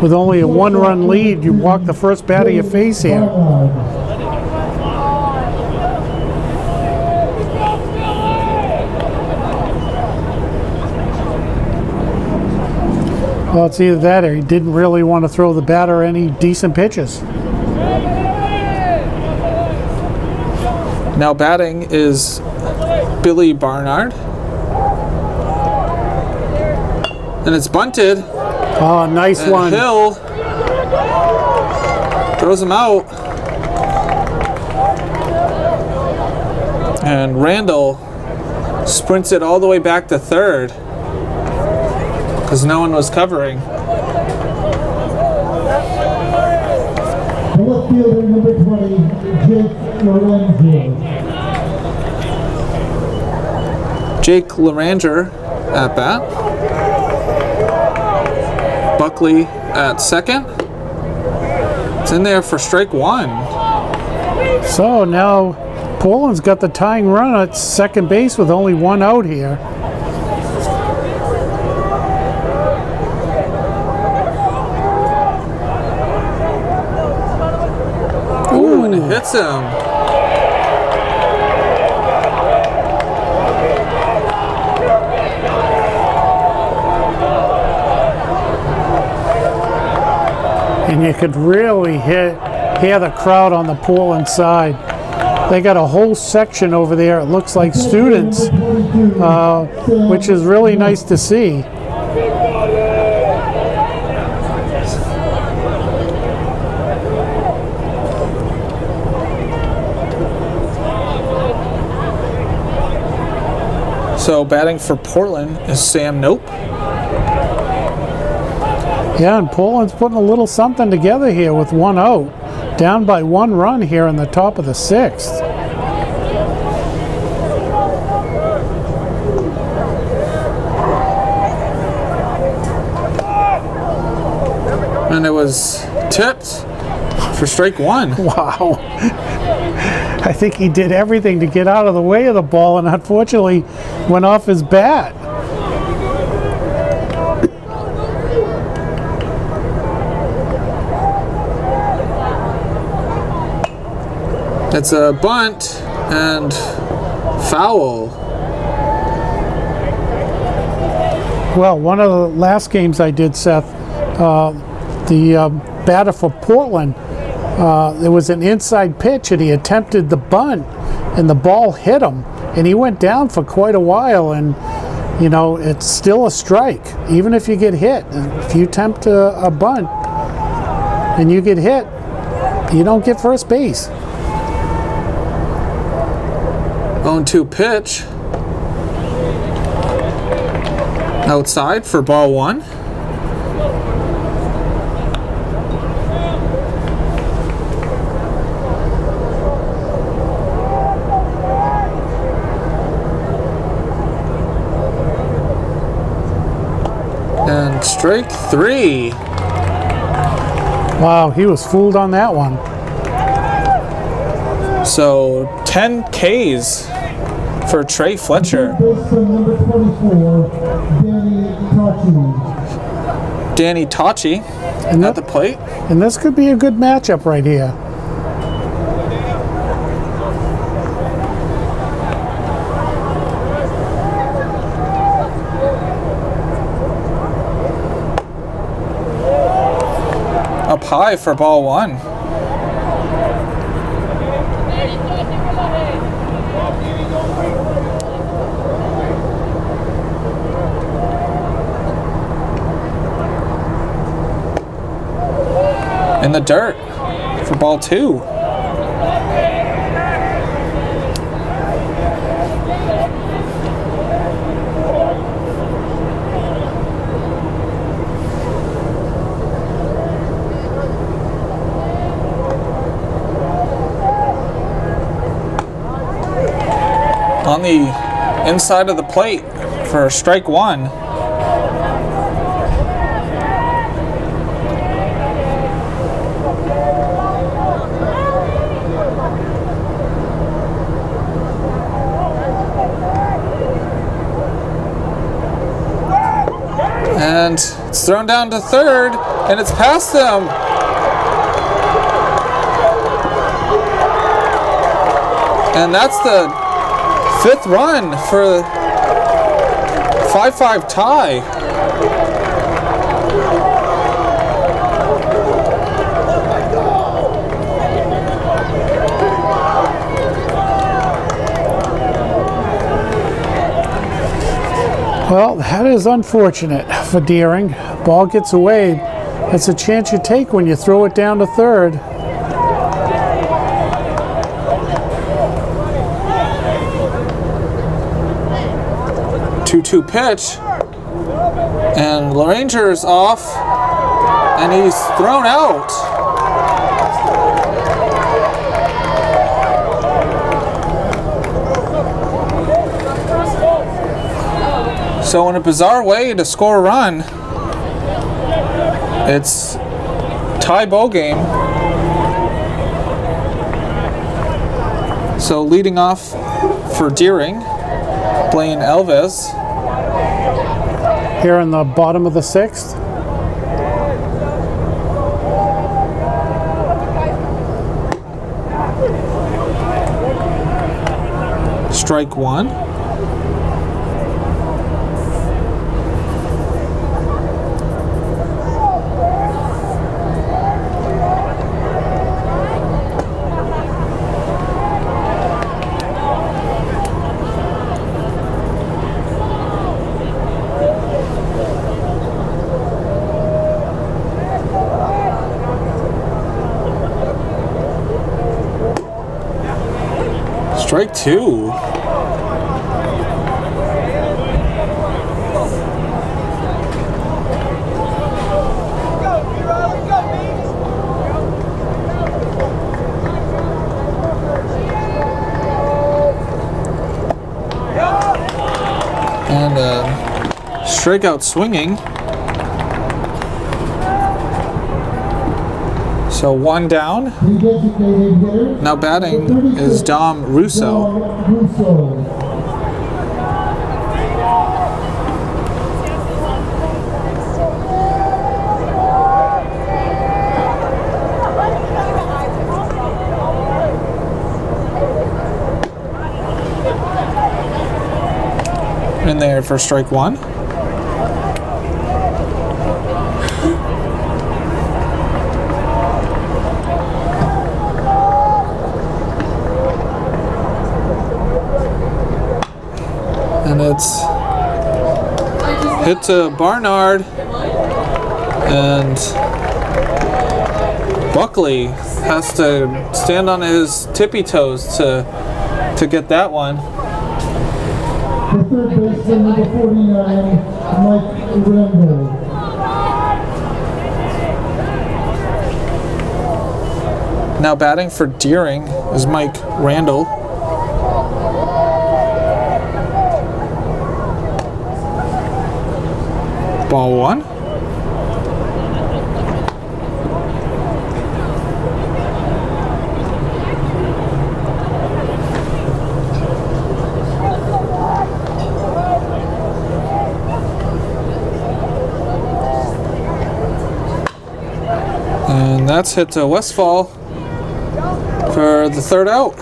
with only a 1-run lead. You walk the first bat of your face here. Well, it's either that or he didn't really want to throw the batter any decent pitches. Now batting is Billy Barnard. And it's bunted. Oh, nice And one. Hill throws him out. And Randall sprints it all the way back to third because no one was covering. Left fielder number 20, Jake Lorenzo. Jake Loranger at bat. Buckley at second. It's in there for strike 1. So now Portland's got the tying run at second base with only 1 out here. Ooh, and it hits him. And you could really hear the crowd on the Portland side. They got a whole section over there. It looks like students, which is really nice to see. So batting for Portland is Sam Nope. Yeah, and Portland's putting a little something together here with 1 out. Down by 1 run here in the top of the 6th. And it was tipped for strike 1. Wow. I think he did everything to get out of the way of the ball and unfortunately went off his bat. It's a bunt and foul. Well, one of the last games I did, Seth, the batter for Portland, there was an inside pitch and he attempted the bunt and the ball hit him and he went down for quite a while, and you know, it's still a strike even if you get hit. If you attempt a bunt and you get hit, you don't get first base. 0-2 pitch. Outside for ball 1. And strike 3. Wow, he was fooled on that one. So 10 Ks for Trey Fletcher. Baseman number 24, Danny Danny Tachi. Tachi at the plate. And this could be a good matchup right here. Up high for ball 1. In the dirt for ball 2. on the inside of the plate for strike one. And it's thrown down to third, and it's past them. And that's the 5th run for 5-5 tie. Well, that is unfortunate for Deering. Ball gets away. That's a chance you take when you throw it down to third. Two-two pitch, and Loranger's off, and he's thrown out. So in a bizarre way to score a run, it's tie ball game. So leading off for Deering, Blaine Elvis. Here in the bottom of the 6th. Strike one. Strike two. And strikeout swinging. So one down. Now batting is Dom Russo. In there for strike one. And it's hit to Barnard, and Buckley has to stand on his tippy toes to get that one. The third baseman, number 49, Mike Randall. Now batting for Deering is Mike Randall. Ball one. And that's hit to Westfall for the third out.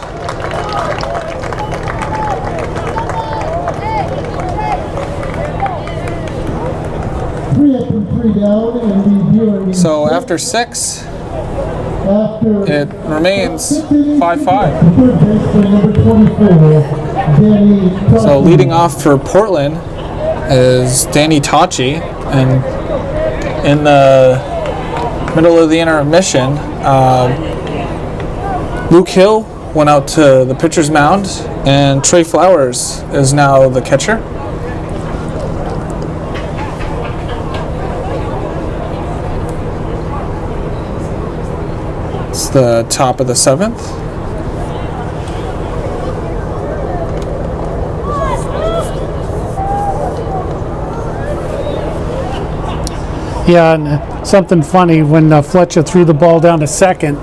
So after 6, it remains 5-5. So leading off for Portland is Danny Tachi, and in the middle of the intermission, Luke Hill went out to the pitcher's mound, and Trey Flowers is now the catcher. It's the top of the 7th. Yeah, and something funny when Fletcher threw the ball down to second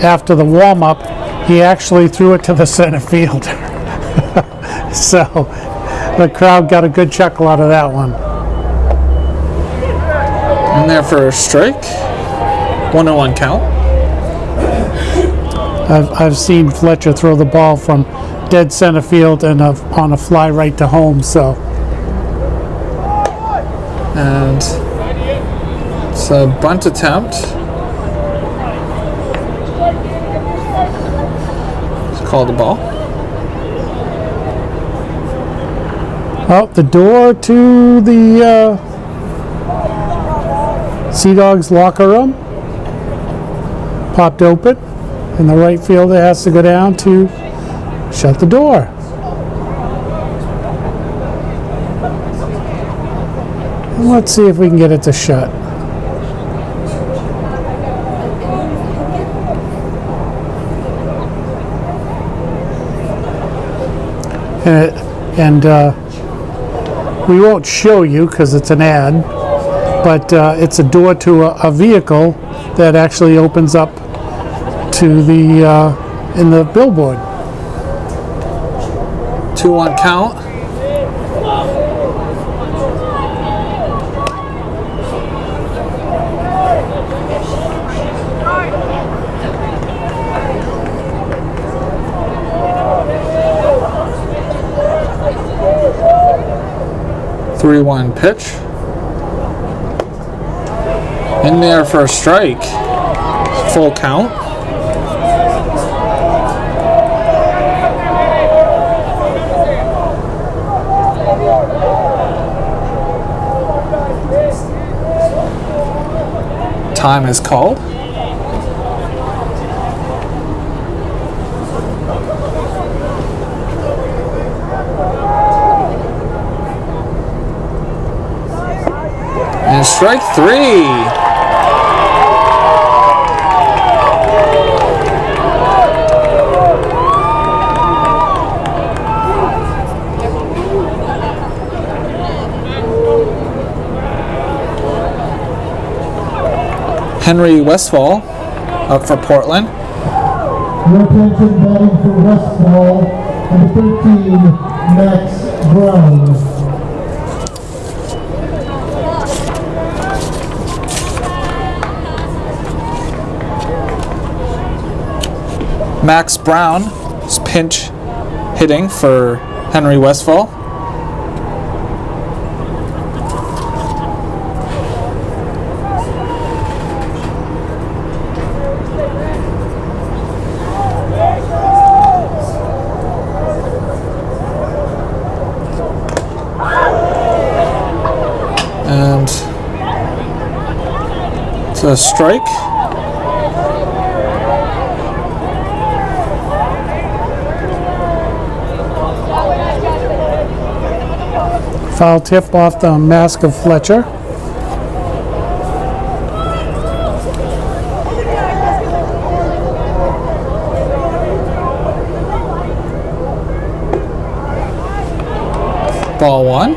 after the warm-up, he actually threw it to the center fielder. So the crowd got a good chuckle out of that one. In there for a strike. 1-1 count. I've seen Fletcher throw the ball from dead center field and on a fly right to home. So And it's a bunt attempt. It's called the ball. oh, the door to the Sea Dogs locker room popped open, and the right fielder has to go down to shut the door. And let's see if we can get it to shut. And we won't show you because it's an ad, but it's a door to a vehicle that actually opens up to the in the billboard. 2-1 count. Three-one pitch. In there for a strike. Full count. Time is called. And strike three. Henry Westfall up for Portland. Your attention, batting for Westfall, number 13, Max Brown. Max Brown is pinch hitting for Henry Westfall. And it's a strike. Foul tip off the mask of Fletcher. Ball one.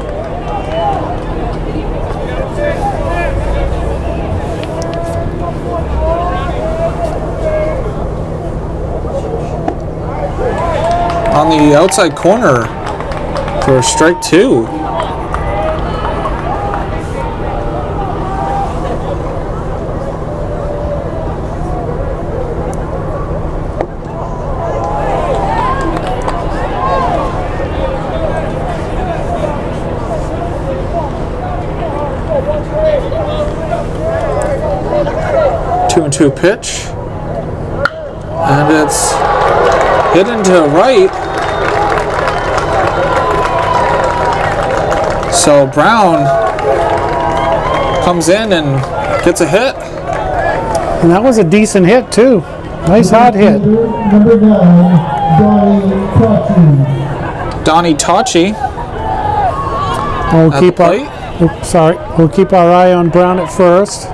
On the outside corner for strike two. Two and two pitch, and it's hit into right. So Brown comes in and gets a hit. And that was a decent hit too. Nice hard hit. Number 9, Donnie Tocci We'll at keep the our, plate. oops, sorry. We'll keep our eye on Brown at first.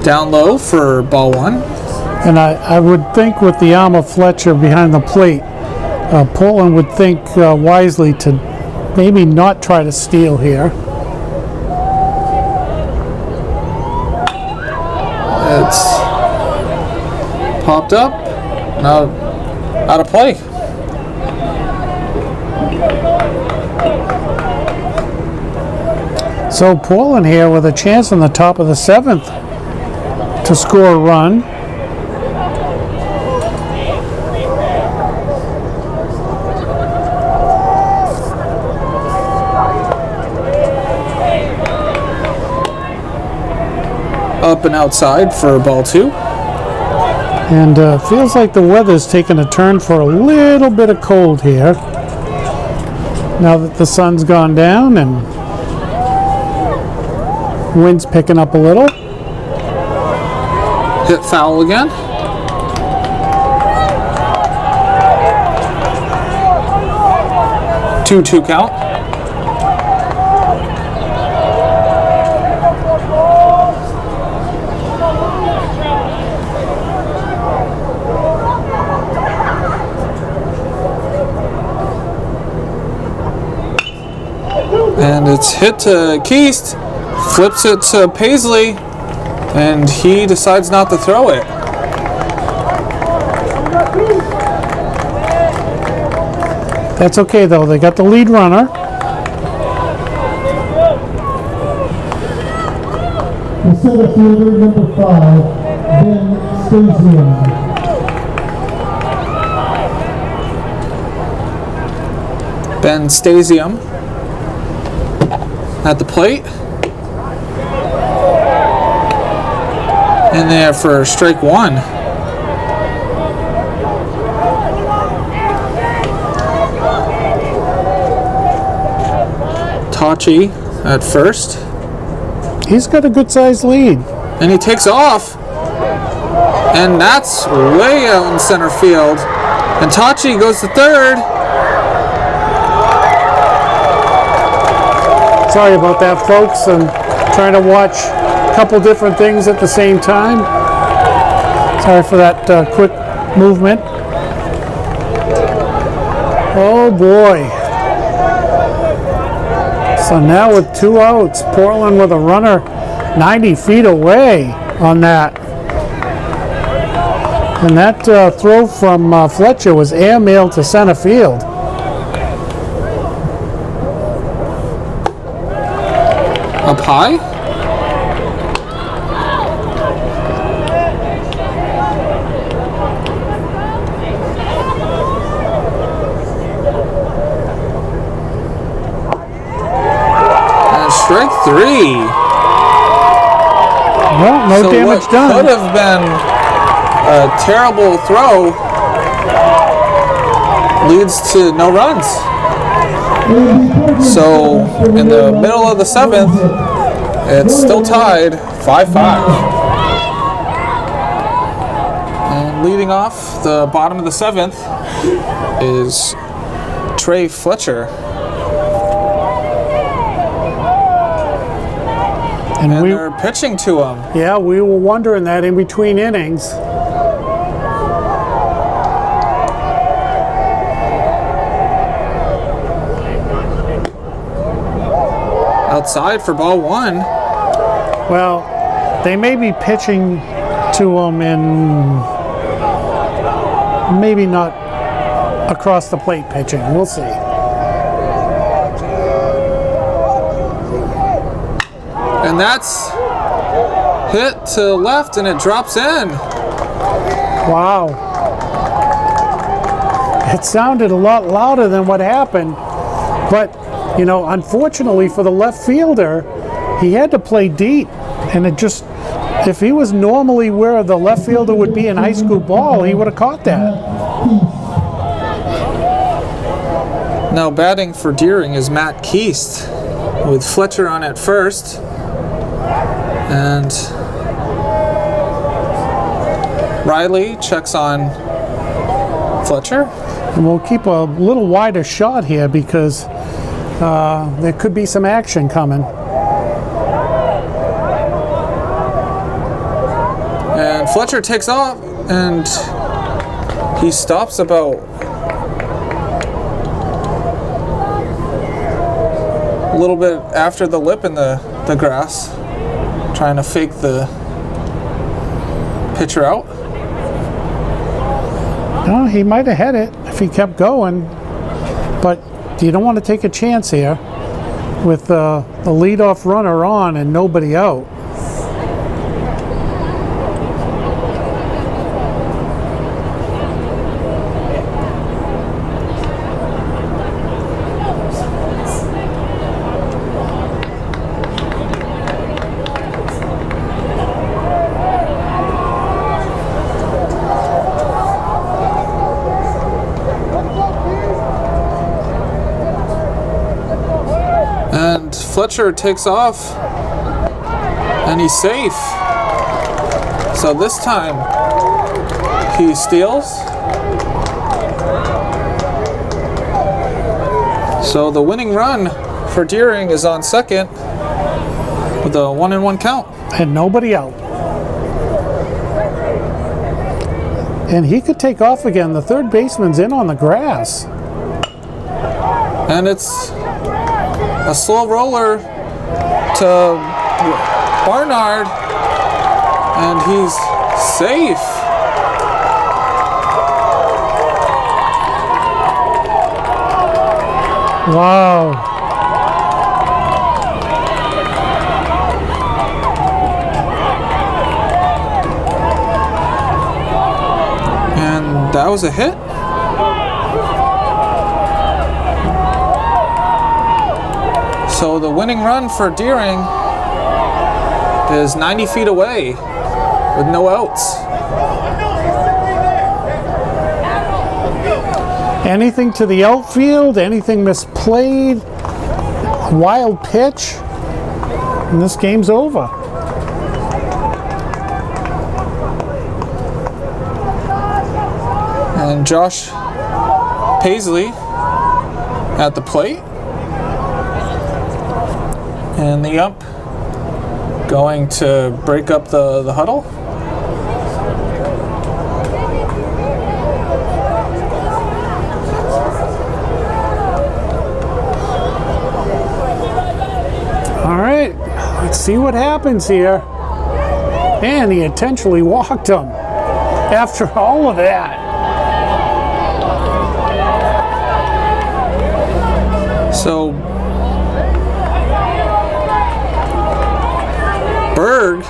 Down low for ball 1. And I would think with the arm of Fletcher behind the plate, Portland would think wisely to maybe not try to steal here. It's popped up. Now out of play. So Portland here with a chance on the top of the 7th to score a run. Up and outside for ball 2. And feels like the weather's taken a turn for a little bit of cold here. Now that the sun's gone down and wind's picking up a little. Hit foul again. Two count. And it's hit to Keast, flips it to Paisley, and he decides not to throw it. That's okay though, they got the lead runner. The center fielder, number 5, Ben Stasium. Ben Stasium at the plate. In there for strike 1. Tachi at first. He's got a good sized lead. And he takes off. And that's way out in center field. And Tachi goes to third. Sorry about that, folks. I'm trying to watch a couple different things at the same time. Sorry for that quick movement. Oh boy. So now with 2 outs, Portland with a runner 90 feet away on that. And that throw from Fletcher was airmailed to center field. Up high. And strike 3. Well, no So damage what done. could have been a terrible throw leads to no runs. So in the middle of the 7th, it's still tied 5-5. And leading off the bottom of the 7th is Trey Fletcher. And they're pitching to him. Yeah, we were wondering that in between innings. Outside for ball 1. Well, they may be pitching to him in maybe not across the plate pitching. We'll see. And that's hit to left and it drops in. Wow. It sounded a lot louder than what happened, but you know, unfortunately for the left fielder, he had to play deep, and it just, if he was normally where the left fielder would be in high school ball, he would have caught that. Now batting for Deering is Matt Keast with Fletcher on at first. And Riley checks on Fletcher. And we'll keep a little wider shot here because there could be some action coming. And Fletcher takes off, and he stops about a little bit after the lip in the grass, trying to fake the pitcher out. No, he might have had it if he kept going, but you don't want to take a chance here with the leadoff runner on and nobody out. And Fletcher takes off, and he's safe. So this time, he steals. So the winning run for Deering is on second with a 1-1 count. And nobody out. And he could take off again. The third baseman's in on the grass. And it's a slow roller to Barnard, and he's safe. Wow. And that was a hit. So the winning run for Deering is 90 feet away with no outs. Anything to the outfield, anything misplayed, wild pitch, and this game's over. And Josh Paisley at the plate. And the ump going to break up the huddle. All right, let's see what happens here. And he intentionally walked him after all of that. So Berg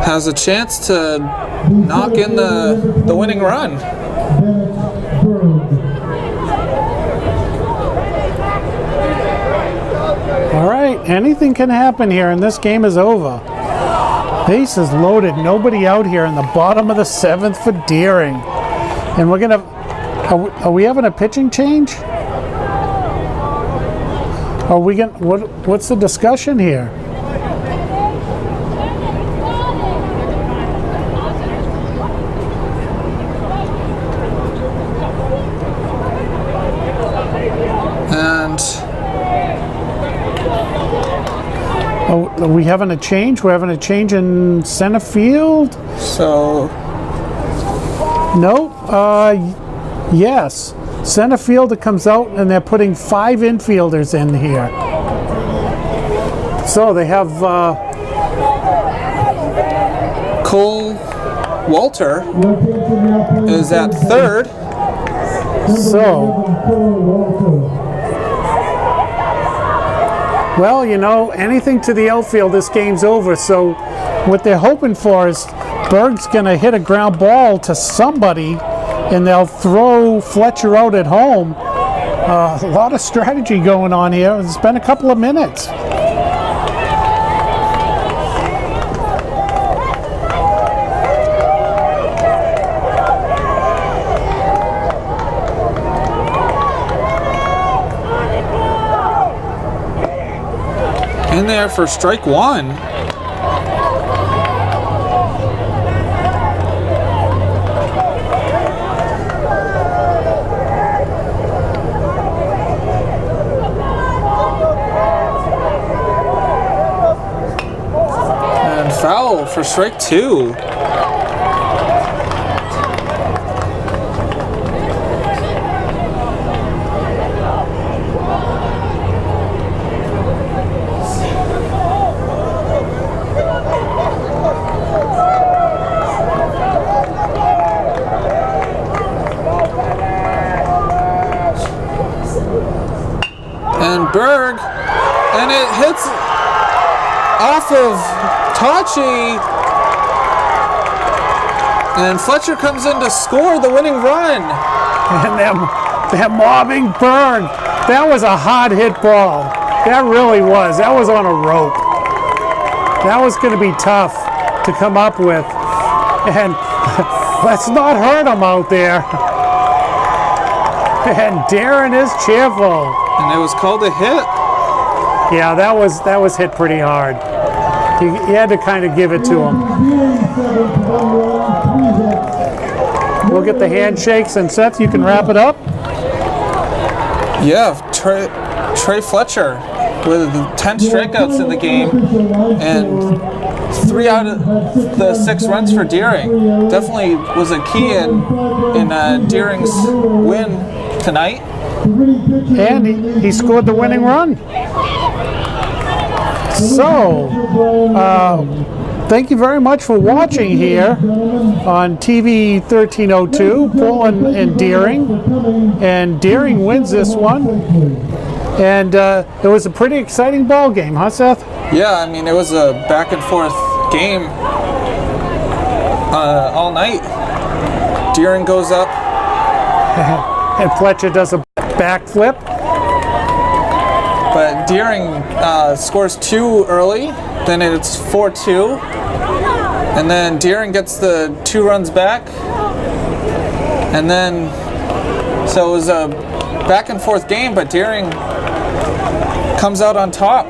has a chance to knock in the winning run. All right, anything can happen here, and this game is over. Bases loaded, nobody out here in the bottom of the seventh for Deering. And we're gonna, are we having a pitching change? Are we gonna, what's the discussion here? And Are we having a change? We're having a change in center field? so No. Yes. Center fielder comes out and they're putting 5 infielders in here. So they have Cole Walter is at third. so. Well, you know, anything to the outfield, this game's over. So what they're hoping for is Berg's going to hit a ground ball to somebody and they'll throw Fletcher out at home. A lot of strategy going on here. It's been a couple of minutes. In there for strike one. for strike 2. And Berg, and it hits off of Tachi, and Fletcher comes in to score the winning run. And they're mobbing Berg. That was a hard hit ball. That really was. That was on a rope. That was going to be tough to come up with. And let's not hurt him out there. And Darren is cheerful. And it was called a hit. Yeah, that was hit pretty hard. You had to kind of give it to him. We'll get the handshakes, and Seth, you can wrap it up. Yeah, Trey Fletcher with 10 strikeouts in the game, and 3 out of the 6 runs for Deering. Definitely was a key in Deering's win tonight. And he scored the winning run. So, thank you very much for watching here on TV 1302, Paul and Deering. And Deering wins this one. And it was a pretty exciting ball game, huh, Seth? Yeah, I mean, it was a back and forth game all night. Deering goes up. And Fletcher does a backflip. But Deering scores 2 early, then it's 4-2. And then Deering gets the 2 runs back. And then, so it was a back and forth game, but Deering comes out on top.